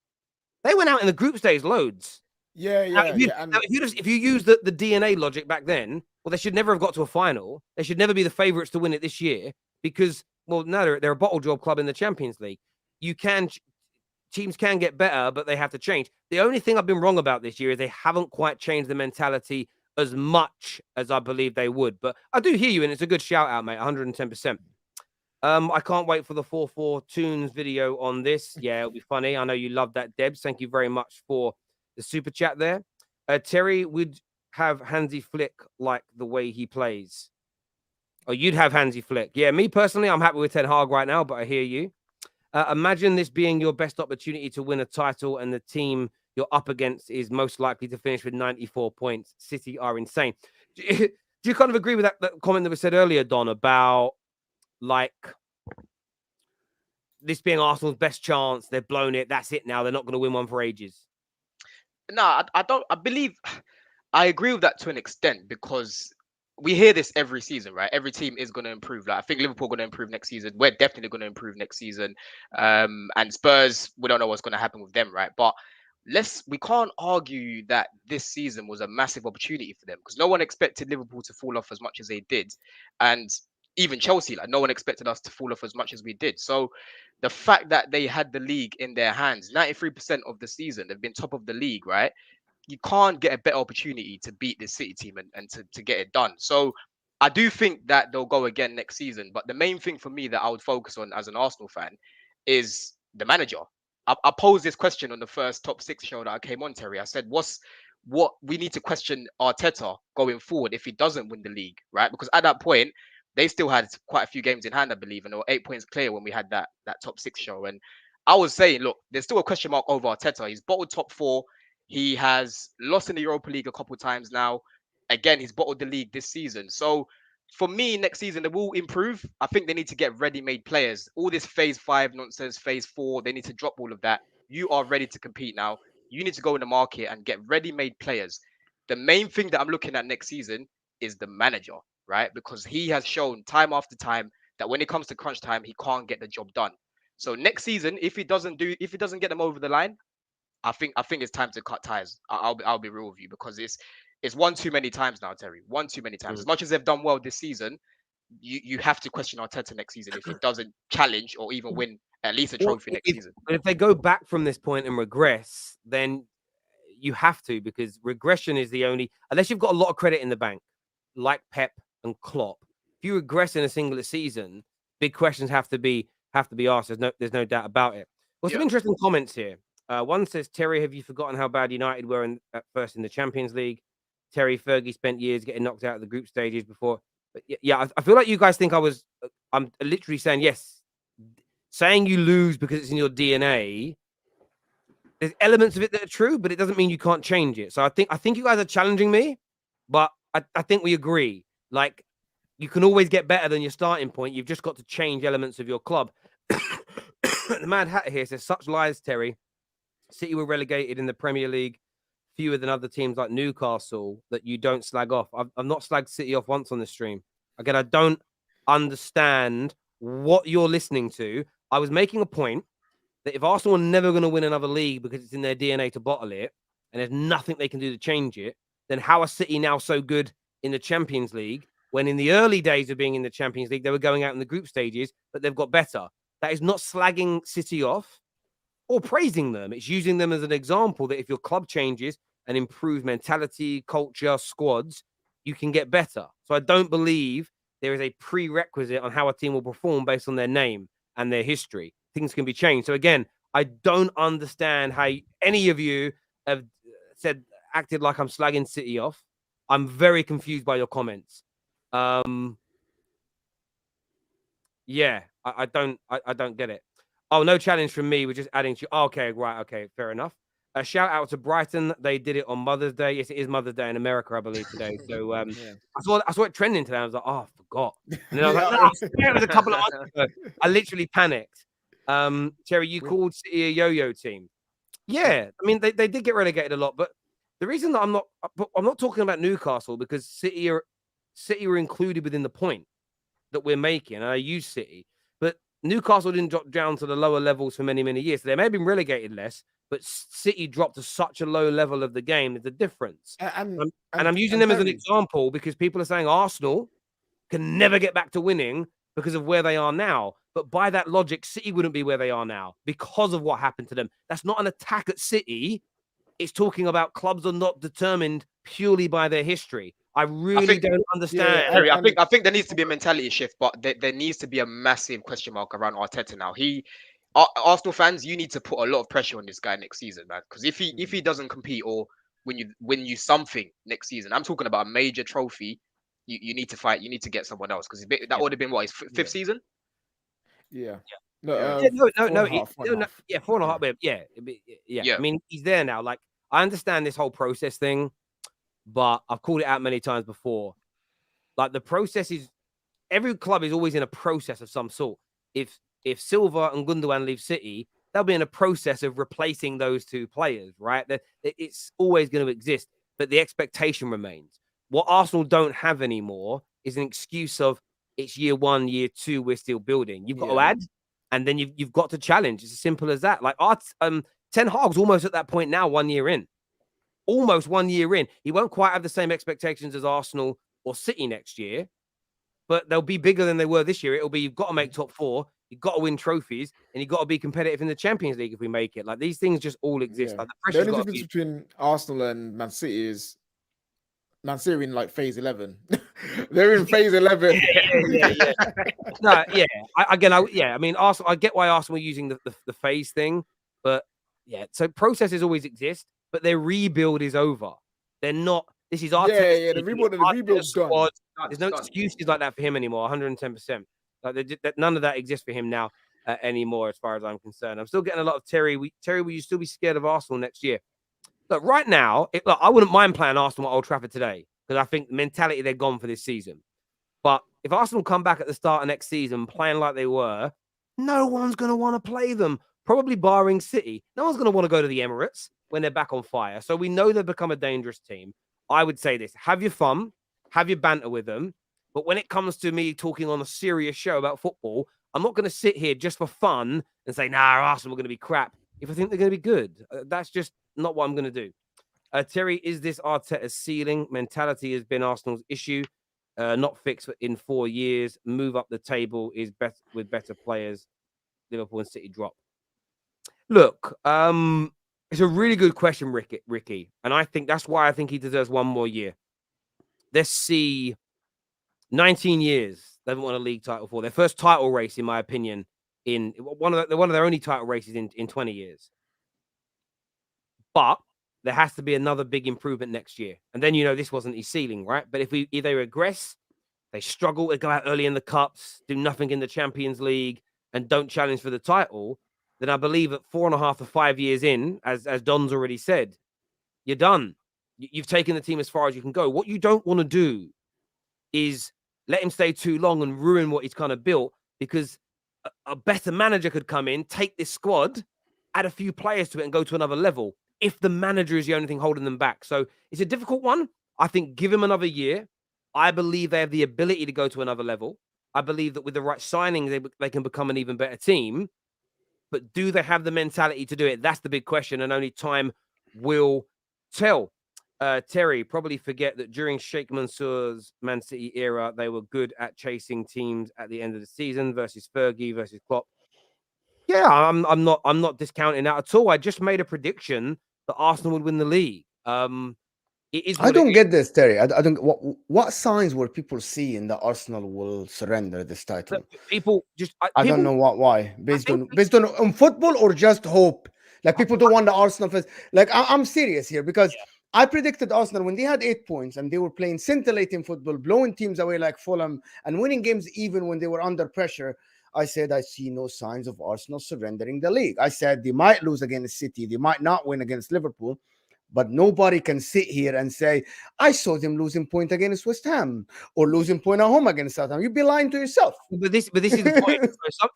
They went out in the group stage loads. If you use the DNA logic back then, well, they should never have got to a final. They should never be the favourites to win it this year because, well, no, they're a bottle job club in the Champions League. Teams can get better, but they have to change. The only thing I've been wrong about this year is they haven't quite changed the mentality as much as I believe they would. But I do hear you, and it's a good shout out, mate. 110%. I can't wait for the 4-4 tunes video on this. Yeah, it'll be funny. I know you love that, Debs. Thank you very much for the super chat there. Terry would have Hansi Flick like the way he plays. Oh, you'd have Hansi Flick. Yeah, me personally, I'm happy with Ten Hag right now, but I hear you. Imagine this being your best opportunity to win a title and the team you're up against is most likely to finish with 94 points. City are insane. Do you kind of agree with that comment that was said earlier, Don, about like this being Arsenal's best chance? They've blown it. That's it now. They're not going to win one for ages. No, I don't. I believe I agree with that to an extent because we hear this every season, right? Every team is going to improve. Like I think Liverpool are going to improve next season. We're definitely going to improve next season. And Spurs, we don't know what's going to happen with them, right? But we can't argue that this season was a massive opportunity for them because no one expected Liverpool to fall off as much as they did, and even Chelsea, like no one expected us to fall off as much as we did. So the fact that they had the league in their hands, 93% of the season, they've been top of the league, right? You can't get a better opportunity to beat this City team and to get it done. So I do think that they'll go again next season. But the main thing for me that I would focus on as an Arsenal fan is the manager. I posed this question on the first Top 6 show that I came on, Terry. I said, what we need to question Arteta going forward if he doesn't win the league, right? Because at that point, they still had quite a few games in hand, I believe, and they were 8 points clear when we had that Top 6 show. And I was saying, look, there's still a question mark over Arteta. He's bottled top 4. He has lost in the Europa League a couple of times now. Again, he's bottled the league this season. So for me, next season, they will improve. I think they need to get ready-made players. All this phase 5 nonsense, phase 4, they need to drop all of that. You are ready to compete now. You need to go in the market and get ready-made players. The main thing that I'm looking at next season is the manager, right? Because he has shown time after time that when it comes to crunch time, he can't get the job done. So next season, if he doesn't get them over the line, I think it's time to cut ties. I'll be real with you because it's one too many times now, Terry. One too many times. As much as they've done well this season, you have to question Arteta next season if he doesn't challenge or even win at least a trophy next season. If they go back from this point and regress, then you have to, because regression is the only, unless you've got a lot of credit in the bank, like Pep and Klopp. If you regress in a single season, big questions have to be asked. There's no doubt about it. Well, some interesting comments here. One says, Terry, have you forgotten how bad United were at first in the Champions League? Terry, Fergie spent years getting knocked out of the group stages before. But yeah, I feel like you guys think I'm literally saying, yes, saying you lose because it's in your DNA. There's elements of it that are true, but it doesn't mean you can't change it. So I think you guys are challenging me, but I think we agree. Like, you can always get better than your starting point. You've just got to change elements of your club. The Mad Hatter here says, such lies, Terry. City were relegated in the Premier League, fewer than other teams like Newcastle, that you don't slag off. I've not slagged City off once on the stream. Again, I don't understand what you're listening to. I was making a point that if Arsenal are never going to win another league because it's in their DNA to bottle it, and there's nothing they can do to change it, then how are City now so good in the Champions League when in the early days of being in the Champions League, they were going out in the group stages, but they've got better? That is not slagging City off or praising them. It's using them as an example that if your club changes and improves mentality, culture, squads, you can get better. So I don't believe there is a prerequisite on how a team will perform based on their name and their history. Things can be changed. So again, I don't understand how any of you have acted like I'm slagging City off. I'm very confused by your comments. Yeah, I don't get it. Oh, no challenge from me. We're just adding to. Okay, right. Okay, fair enough. A shout out to Brighton. They did it on Mother's Day. Yes, it is Mother's Day in America, I believe, today. So I saw it trending today. I was like, oh, I forgot. And then I was like, no, it was a couple of months ago. I literally panicked. Terry, you called City a yo-yo team. Yeah, I mean, they did get relegated a lot, but the reason that I'm not talking about Newcastle, because City were included within the point that we're making, and I use City. But Newcastle didn't drop down to the lower levels for many, many years. So they may have been relegated less, but City dropped to such a low level of the game. There's a difference. And I'm using them as an example because people are saying Arsenal can never get back to winning because of where they are now. But by that logic, City wouldn't be where they are now because of what happened to them. That's not an attack at City. It's talking about clubs are not determined purely by their history. I really don't understand. Yeah, I think there needs to be a mentality shift, but there needs to be a massive question mark around Arteta now. Arsenal fans, you need to put a lot of pressure on this guy next season, man. Because if he doesn't compete or when you win you something next season, I'm talking about a major trophy. You need to fight. You need to get someone else because that would have been what his fifth season. Yeah. No. 4.5. Yeah. I mean, he's there now. Like, I understand this whole process thing, but I've called it out many times before. Like, the process is every club is always in a process of some sort. If Silva and Gundogan leave City, they'll be in a process of replacing those two players, right? It's always going to exist, but the expectation remains. What Arsenal don't have anymore is an excuse of it's year 1, year 2, we're still building. You've got to add, and then you've got to challenge. It's as simple as that. Like Ten Hag's almost at that point now, 1 year in. Almost 1 year in. He won't quite have the same expectations as Arsenal or City next year, but they'll be bigger than they were this year. It'll be you've got to make top 4, you've got to win trophies, and you've got to be competitive in the Champions League if we make it. Like, these things just all exist. Like, the only difference between Arsenal and Man City is Man City in like phase 11. They're in phase 11. I mean, Arsenal. I get why Arsenal are using the phase thing, but so processes always exist, but their rebuild is over. They're not. This is Arteta. The rebuild's done. There's no excuses like that for him anymore. 110%. Like, none of that exists for him now anymore, as far as I'm concerned. I'm still getting a lot of Terry. Will you still be scared of Arsenal next year? Look, right now, I wouldn't mind playing Arsenal at Old Trafford today because I think the mentality they're gone for this season. But if Arsenal come back at the start of next season playing like they were, no one's going to want to play them, probably barring City. No one's going to want to go to the Emirates when they're back on fire. So we know they've become a dangerous team. I would say this. Have your fun. Have your banter with them. But when it comes to me talking on a serious show about football, I'm not going to sit here just for fun and say, Arsenal are going to be crap if I think they're going to be good. That's just not what I'm going to do. Terry, is this Arteta's ceiling? Mentality has been Arsenal's issue. Not fixed in 4 years. Move up the table is better with better players. Liverpool and City drop. Look, it's a really good question, Ricky. And I think that's why I think he deserves 1 more year. Let's see. 19 years. They haven't won a league title for their first title race, in my opinion, in one of their only title races in 20 years. But there has to be another big improvement next year. And then, this wasn't his ceiling, right? But if they regress, they struggle, they go out early in the cups, do nothing in the Champions League, and don't challenge for the title, then I believe at 4.5 to 5 years in, as Don's already said, you're done. You've taken the team as far as you can go. What you don't want to do is let him stay too long and ruin what he's kind of built, because a better manager could come in, take this squad, add a few players to it and go to another level if the manager is the only thing holding them back. So it's a difficult one. I think give him another year. I believe they have the ability to go to another level. I believe that with the right signings, they can become an even better team. But do they have the mentality to do it? That's the big question, and only time will tell. Terry, probably forget that during Sheikh Mansour's Man City era, they were good at chasing teams at the end of the season versus Fergie versus Klopp. Yeah, I'm not discounting that at all. I just made a prediction that Arsenal would win the league. It is. I don't get this, Terry. I don't. What signs will people see in that Arsenal will surrender this title? People just. I don't know why. Based on football or just hope. Like, people don't want the Arsenal fans. Like, I'm serious here because I predicted Arsenal when they had 8 points and they were playing scintillating football, blowing teams away like Fulham and winning games even when they were under pressure. I said, I see no signs of Arsenal surrendering the league. I said they might lose against City. They might not win against Liverpool. But nobody can sit here and say, I saw them losing point against West Ham or losing point at home against Southampton. You'd be lying to yourself. But this is the point.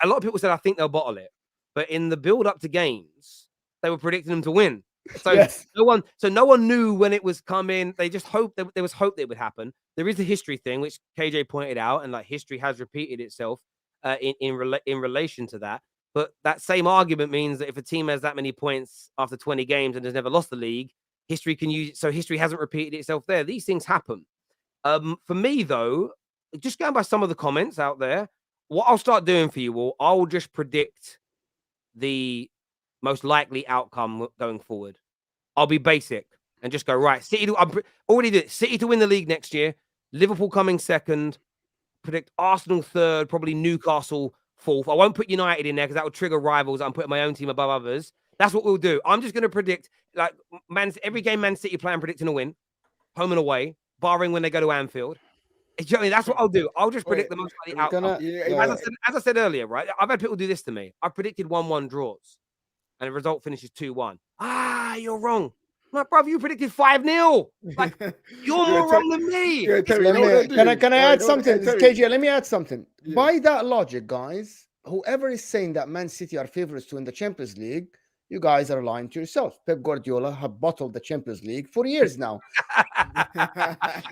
A lot of people said, I think they'll bottle it. But in the build-up to games, they were predicting them to win. So no one knew when it was coming. They just hoped there was hope that it would happen. There is a history thing, which KJ pointed out, and like history has repeated itself. in relation to that. But that same argument means that if a team has that many points after 20 games and has never lost the league, history can use it. So history hasn't repeated itself there. These things happen. For me, though, just going by some of the comments out there, what I'll start doing for you all, I'll just predict the most likely outcome going forward. I'll be basic and just go, right, City, I'm already did it. City to win the league next year, Liverpool coming second, predict Arsenal third, probably Newcastle fourth. I won't put United in there because that will trigger rivals. I'm putting my own team above others. That's what we'll do. I'm just going to predict, like, every game Man City play, I'm predicting a win, home and away, barring when they go to Anfield. You know what I mean? That's what I'll do. I'll just predict the most likely outcome. As I said earlier, right? I've had people do this to me. I predicted 1-1 draws, and the result finishes 2-1. You're wrong. I'm like, brother, you predicted 5-0. Like, you're more wrong than me. Can I add something? KG, let me add something. Yeah. By that logic, guys, whoever is saying that Man City are favorites to win the Champions League, you guys are lying to yourselves. Pep Guardiola have bottled the Champions League for years now.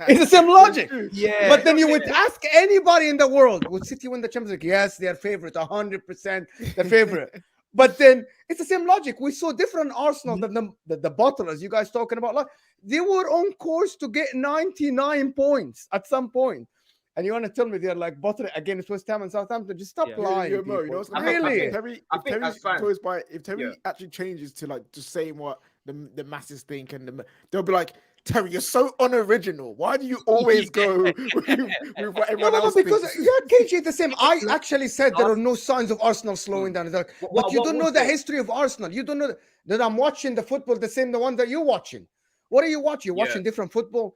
It's the same logic. Yeah. But then you would ask anybody in the world, would City win the Champions League? Yes, they are favorite, 100% the favorite. But then it's the same logic. We saw different Arsenal than the bottlers you guys talking about. Like, they were on course to get 99 points at some point. And you want to tell me they're like bottling against West Ham and Southampton? Just stop lying. You know, really? If Terry actually changes to like just saying what the masses think, and they'll be like, Terry, you're so unoriginal. Why do you always go with what everyone else thinks? Because KG the same. I actually said there are no signs of Arsenal slowing down. Like, but you don't know the history of Arsenal. You don't know that I'm watching the football the same, the one that you're watching. What are you watching? You're watching different football.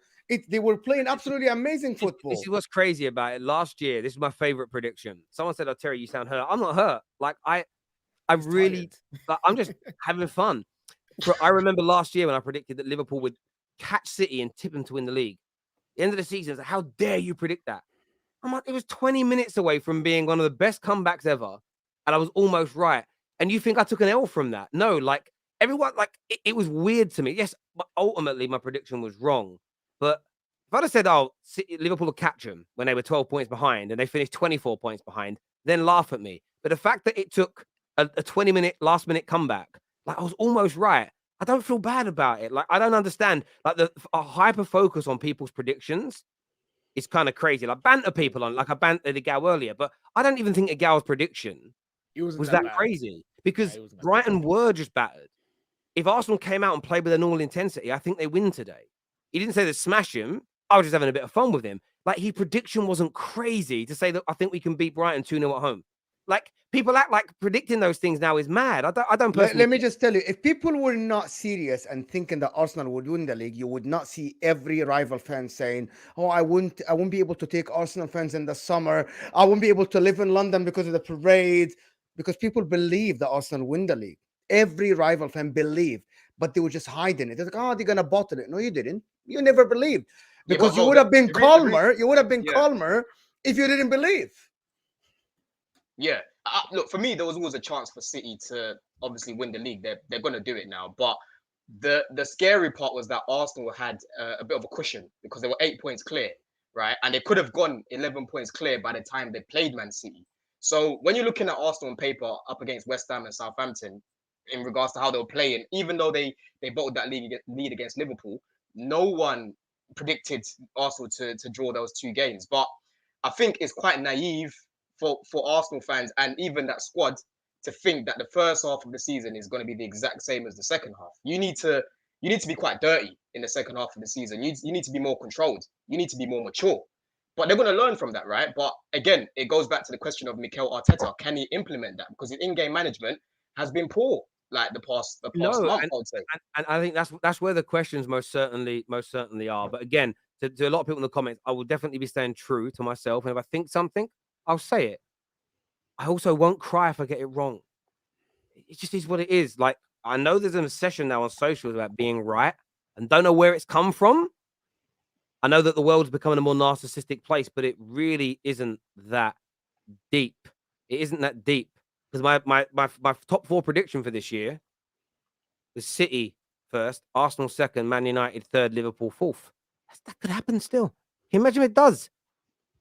They were playing absolutely amazing football. This is what's crazy about it. Last year, this is my favorite prediction. Someone said, "Oh, Terry, you sound hurt." I'm not hurt. Like I'm just having fun. I remember last year when I predicted that Liverpool would catch City and tip them to win the league. At the end of the season, like, how dare you predict that? I'm like, it was 20 minutes away from being one of the best comebacks ever, and I was almost right. And you think I took an L from that? No, like everyone, like it was weird to me. Yes, but ultimately my prediction was wrong. But if I'd have said, "Oh, Liverpool will catch them" when they were 12 points behind and they finished 24 points behind, then laugh at me. But the fact that it took a 20-minute last-minute comeback, like I was almost right. I don't feel bad about it. Like I don't understand. Like a hyper focus on people's predictions is kind of crazy. Like banter people on, like I bantered Egal earlier, but I don't even think Egal's prediction was that crazy because Brighton were just battered. If Arsenal came out and played with their normal intensity, I think they win today. He didn't say to smash him. I was just having a bit of fun with him. Like, his prediction wasn't crazy to say that I think we can beat Brighton 2-0 at home. Like, people act like predicting those things now is mad. I don't personally... Let me just tell you, if people were not serious and thinking that Arsenal would win the league, you would not see every rival fan saying, "Oh, I won't be able to take Arsenal fans in the summer. I won't be able to live in London because of the parades." Because people believe that Arsenal win the league. Every rival fan believed, but they were just hiding it. They're like, "Oh, they're going to bottle it." No, you didn't. You never believed. Because you would have been calmer. You would have been calmer if you didn't believe. Yeah. Look, for me, there was always a chance for City to obviously win the league. They're going to do it now. But the scary part was that Arsenal had a bit of a cushion because they were 8 points clear, right? And they could have gone 11 points clear by the time they played Man City. So when you're looking at Arsenal on paper up against West Ham and Southampton, in regards to how they were playing, even though they bottled that lead against Liverpool, no one predicted Arsenal to draw those two games. But I think it's quite naive for Arsenal fans and even that squad to think that the first half of the season is going to be the exact same as the second half. You need to be quite dirty in the second half of the season. You need to be more controlled. You need to be more mature. But they're going to learn from that, right? But again, it goes back to the question of Mikel Arteta. Can he implement that? Because his in-game management has been poor, like the past month, I would say. And I think that's where the questions most certainly are. But again, to a lot of people in the comments, I will definitely be staying true to myself. And if I think something, I'll say it. I also won't cry if I get it wrong. It just is what it is. Like, I know there's an obsession now on socials about being right and don't know where it's come from. I know that the world's becoming a more narcissistic place, but it really isn't that deep. It isn't that deep. Because my top four prediction for this year was City first, Arsenal second, Man United third, Liverpool fourth. That could happen still. Can you imagine if it does?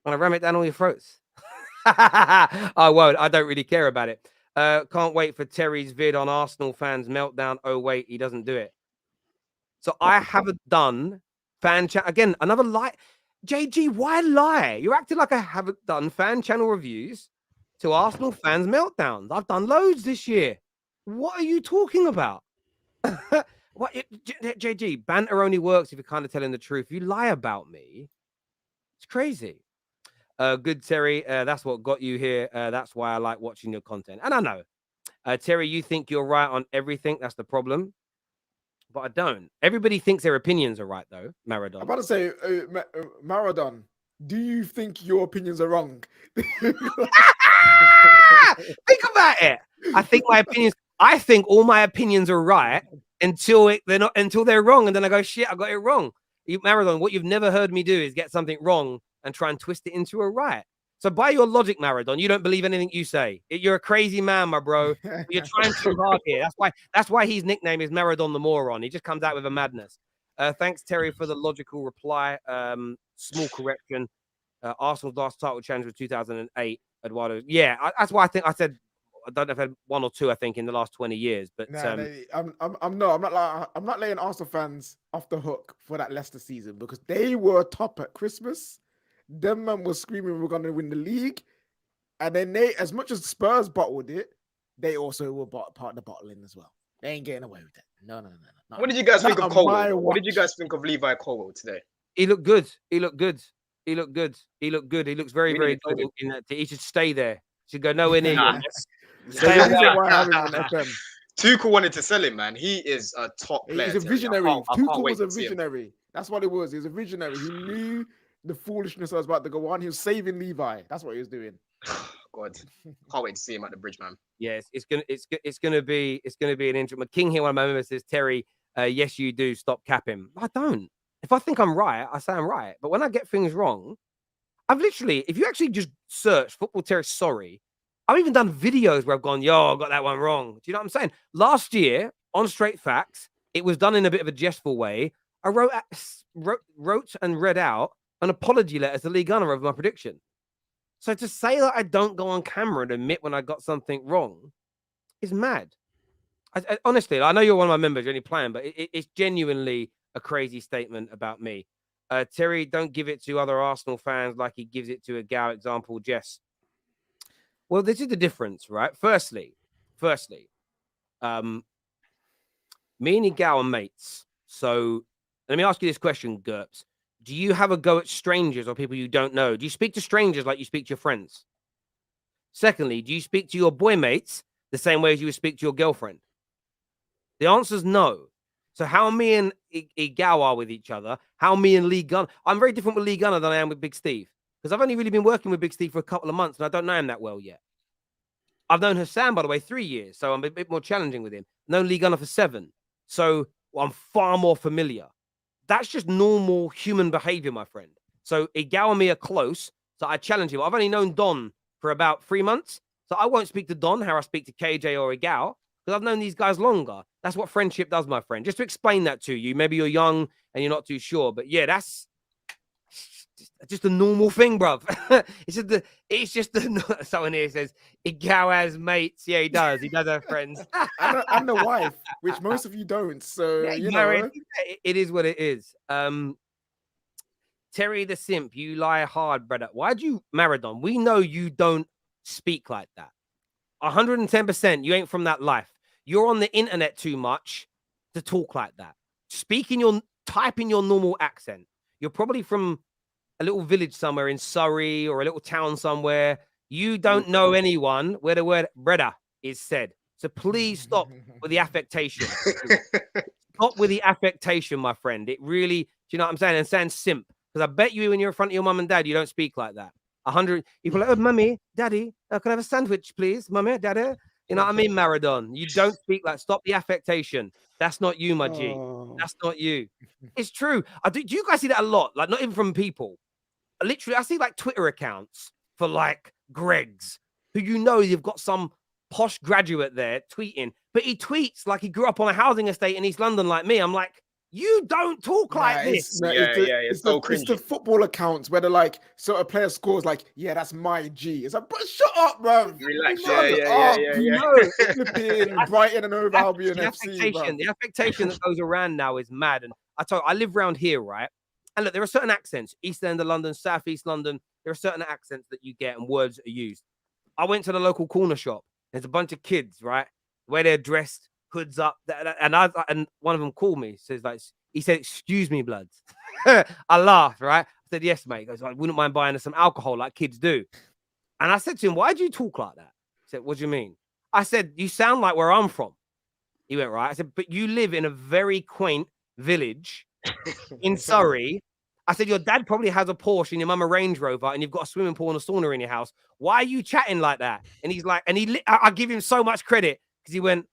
I'm going to ram it down all your throats. I won't. I don't really care about it. Can't wait for Terry's vid on Arsenal fans meltdown. Oh wait, he doesn't do it. So I haven't done fan chat again. Another lie. JG, why lie? You're acting like I haven't done fan channel reviews to Arsenal fans meltdowns. I've done loads this year. What are you talking about? What, JG, banter only works if you're kind of telling the truth. If you lie about me, it's crazy. Good, Terry. That's what got you here. That's why I like watching your content. And I know, Terry, you think you're right on everything. That's the problem. But I don't. Everybody thinks their opinions are right, though. Maradon. I'm about to say, Maradon, do you think your opinions are wrong? Think about it. I think my opinions. I think all my opinions are right until they're wrong, and then I go, shit, I got it wrong. Maradon, what you've never heard me do is get something wrong and try and twist it into a right. So by your logic, Maradon, you don't believe anything you say. You're a crazy man, my bro. You're trying too hard here. That's why his nickname is Maradon the Moron. He just comes out with a madness. Thanks, Terry, for the logical reply. Small correction. Arsenal's last title challenge was 2008. Eduardo. Yeah, that's why I said I don't know if I've had one or two, I think, in the last 20 years. But I'm not laying Arsenal fans off the hook for that Leicester season because they were top at Christmas. Them man was screaming we're gonna win the league, and then they, as much as Spurs bottled it, they also were part of the bottling as well. They ain't getting away with it. No. What did you guys think of Colwell? What did you guys think of Levi Colwell today? He looked good. He looked good. He looks very, very good. He should stay there. He should go nowhere near you. Tuchel wanted to sell him, man. He is a top player. He's a visionary. Tuchel was a visionary. That's what it was. He was a visionary. He knew the foolishness I was about to go on. He was saving Levi. That's what he was doing. God, can't wait to see him at the bridge, man. Yes, it's gonna be an interesting. King here, one of my members says, Terry, yes, you do. Stop capping. I don't. If I think I'm right, I say I'm right. But when I get things wrong, I've literally, if you actually just search Football Terrace, sorry, I've even done videos where I've gone, yo, I got that one wrong. Do you know what I'm saying? Last year on Straight Facts, it was done in a bit of a jestful way. I wrote and read out an apology letter to Lee Gunner over my prediction. So to say that I don't go on camera and admit when I got something wrong is mad. I honestly, I know you're one of my members, you're only playing, but it's genuinely a crazy statement about me. Terry, don't give it to other Arsenal fans like he gives it to a Egal example, Jess. Well, this is the difference, right? Firstly, me and Egal are mates. So let me ask you this question, GURPS. Do you have a go at strangers or people you don't know? Do you speak to strangers like you speak to your friends? Secondly, do you speak to your boy mates the same way as you would speak to your girlfriend? The answer is no. So how me and Egal are with each other, how me and Lee Gunner, I'm very different with Lee Gunner than I am with Big Steve. Because I've only really been working with Big Steve for a couple of months and I don't know him that well yet. I've known Hassan, by the way, 3 years. So I'm a bit more challenging with him. Known Lee Gunner for 7. So I'm far more familiar. That's just normal human behavior, my friend. So Egal and me are close. So I challenge him. I've only known Don for about 3 months. So I won't speak to Don how I speak to KJ or Egal because I've known these guys longer. That's what friendship does, my friend. Just to explain that to you. Maybe you're young and you're not too sure. But yeah, that's just a normal thing, bruv. it's just someone here says Egal has mates. Yeah, he does. He does have friends. and the wife, which most of you don't. So yeah, you know, it is what it is. Terry the simp, you lie hard, brother. Why'd you, Maradon? We know you don't speak like that. 110%. You ain't from that life. You're on the internet too much to talk like that. Type in your normal accent. You're probably from a little village somewhere in Surrey or a little town somewhere. You don't know anyone where the word brother is said. So please stop with the affectation. Stop with the affectation, my friend. It really, do you know what I'm saying? And saying simp. Because I bet you when you're in front of your mum and dad, you don't speak like that. 100 people are like, oh, mummy, daddy, can I have a sandwich, please? Mummy, daddy. You know what I mean, Maradon? You don't speak like, stop the affectation. That's not you, my G. That's not you. It's true. Do you guys see that a lot? Like, not even from people. Literally, I see like Twitter accounts for like Greg's, who you've got some posh graduate there tweeting, but he tweets like he grew up on a housing estate in East London like me. I'm like, You don't talk like this. It's the football accounts where they're like, so a player scores like, yeah, that's my G. It's like, but shut up, bro. Relax. Flipping Brighton and over Albion FC, bro. The affectation that goes around now is mad. And I live around here, right? And look, there are certain accents, East End of London, South East London. There are certain accents that you get and words that are used. I went to the local corner shop. There's a bunch of kids, right? Where they're dressed, hoods up. And one of them called me. He said, excuse me, bloods. I laughed, right? I said, yes, mate. He goes, I wouldn't mind buying us some alcohol like kids do. And I said to him, why do you talk like that? He said, what do you mean? I said, you sound like where I'm from. He went, right. I said, but you live in a very quaint village in Surrey. I said, your dad probably has a Porsche and your mum a Range Rover and you've got a swimming pool and a sauna in your house. Why are you chatting like that? And he's like, I give him so much credit because he went,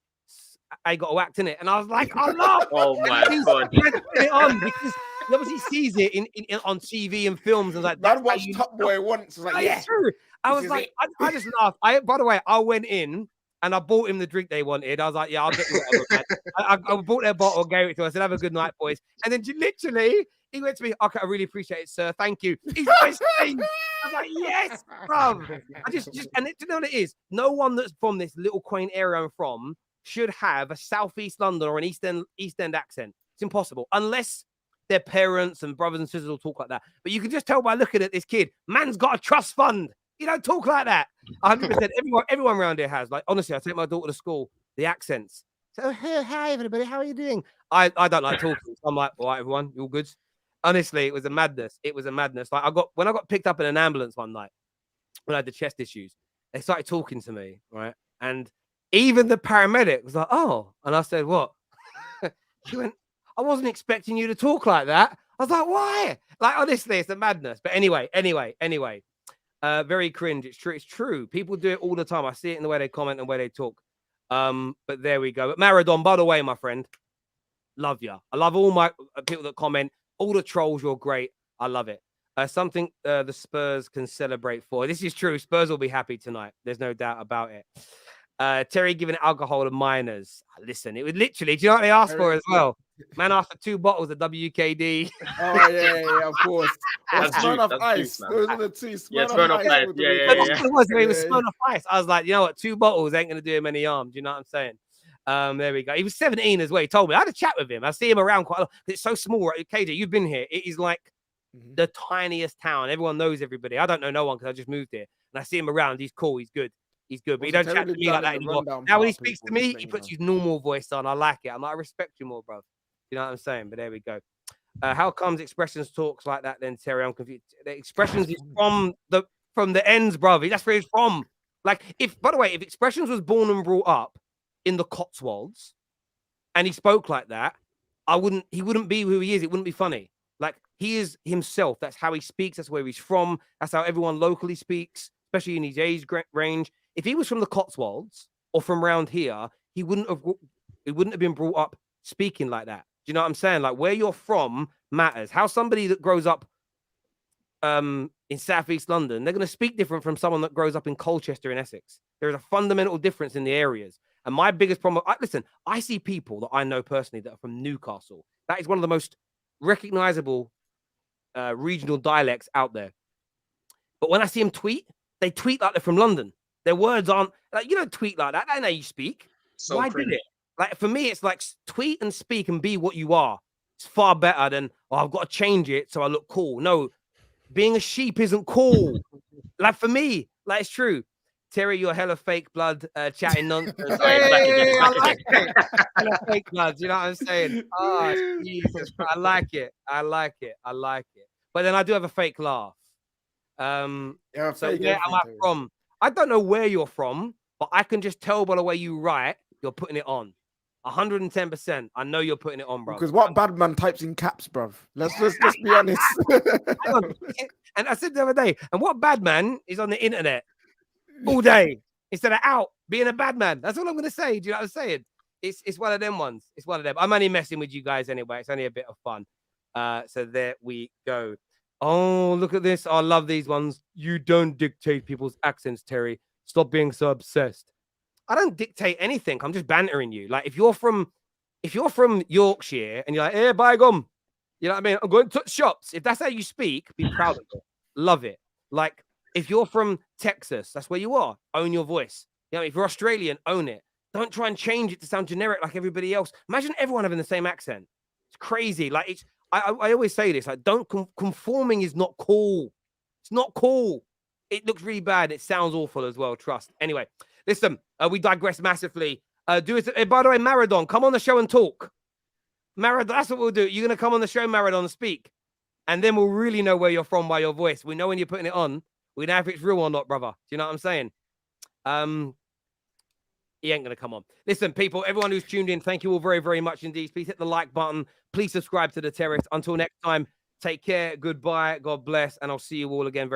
I got whacked in it. And I was like, I laughed. Oh my God. It on because he obviously sees it in on TV and films and like, that watched Top Boy once. Like, yeah, true. I was like, I just laughed. By the way, I went in and I bought him the drink they wanted. I was like, yeah, I'll get you whatever, man. I bought their bottle, gave it to him. I said, have a good night, boys. And then literally, he went to me, okay, I really appreciate it, sir. Thank you. He's nice thing. I was like, yes, bro. And you know what it is? No one that's from this little quaint area I'm from should have a Southeast London or an East End accent. It's impossible. Unless their parents and brothers and sisters will talk like that. But you can just tell by looking at this kid, man's got a trust fund. You don't talk like that. 100%. Everyone around here has. Like, honestly, I take my daughter to school, the accents. So, hi, everybody. How are you doing? I don't like talking. So I'm like, all right, everyone, you all good? Honestly, it was a madness. Like, when I got picked up in an ambulance one night, when I had the chest issues, they started talking to me, right? And even the paramedic was like, oh. And I said, what? She went, I wasn't expecting you to talk like that. I was like, why? Like, honestly, it's a madness. But anyway. Very cringe. It's true. People do it all the time. I see it in the way they comment and the way they talk. But there we go. But Maradon, by the way, my friend, love you. I love all my people that comment, all the trolls. You're great. I love it. Something the Spurs can celebrate for. This is true. Spurs will be happy tonight. There's no doubt about it. Terry giving alcohol to minors. Listen, it was literally, do you know what they asked for as well? Man asked for 2 bottles of WKD. Oh, yeah, of course. Smirnoff Ice. Those are the two. Smirnoff Ice. Yeah. It was Smirnoff Ice. I was like, you know what? 2 bottles ain't going to do him any harm. Do you know what I'm saying? There we go. He was 17 as well. He told me. I had a chat with him. I see him around quite a lot. It's so small, right? KJ, you've been here. It is like the tiniest town. Everyone knows everybody. I don't know no one because I just moved here. And I see him around. He's cool. He's good. But he don't chat to me like that anymore. Now when he speaks to me, he puts his normal voice on. I like it. I'm like, I respect you more, bro. You know what I'm saying? But there we go. How comes Expressions talks like that then, Terry? I'm confused. The Expressions is from the ends, brother. That's where he's from. Like, by the way, if Expressions was born and brought up in the Cotswolds and he spoke like that, he wouldn't be who he is. It wouldn't be funny. Like, he is himself. That's how he speaks. That's where he's from. That's how everyone locally speaks, especially in his age range. If he was from the Cotswolds or from around here, he wouldn't have been brought up speaking like that. Do you know what I'm saying? Like, where you're from matters. How somebody that grows up in Southeast London, they're going to speak different from someone that grows up in Colchester in Essex. There is a fundamental difference in the areas. And my biggest problem, I see people that I know personally that are from Newcastle. That is one of the most recognizable regional dialects out there. But when I see them tweet, they tweet like they're from London. Their words aren't like, you don't tweet like that. That's how you speak. So why did it? Like, for me, it's like tweet and speak and be what you are. It's far better than, I've got to change it so I look cool. No, being a sheep isn't cool. Like, for me, like, it's true. Terry, you're hella fake blood chatting nonsense. I like it. Hella fake blood. You know what I'm saying? Oh, Jesus. I like it. But then I do have a fake laugh. So where am I from? I don't know where you're from, but I can just tell by the way you write, you're putting it on. 110%. I know you're putting it on, bro. Because what bad man types in caps, bruv? Let's be honest. And I said the other day, and what bad man is on the internet all day instead of out being a bad man? That's all I'm going to say. Do you know what I'm saying? It's one of them ones. It's one of them. I'm only messing with you guys anyway. It's only a bit of fun. So there we go. Oh, look at this. I love these ones. You don't dictate people's accents, Terry. Stop being so obsessed. I don't dictate anything. I'm just bantering you. Like, if you're from if you're from Yorkshire and you're like, hey, by gum, you know what I mean? I'm going to touch shops. If that's how you speak, be proud of it. Love it. Like, if you're from Texas, that's where you are. Own your voice. You know, if you're Australian, own it. Don't try and change it to sound generic like everybody else. Imagine everyone having the same accent. It's crazy. Like, it's. I always say this. Like, don't conforming is not cool. It's not cool. It looks really bad. It sounds awful as well. Trust. Anyway, listen. We digress massively. Do it. By the way, Maradon, come on the show and talk. Maradon, that's what we'll do. You're gonna come on the show, Maradon, and speak, and then we'll really know where you're from by your voice. We know when you're putting it on. We know if it's real or not, brother. Do you know what I'm saying? He ain't gonna come on. Listen, people, everyone who's tuned in, thank you all very, very much indeed. Please hit the like button. Please subscribe to the Terrace. Until next time, take care. Goodbye. God bless, and I'll see you all again very.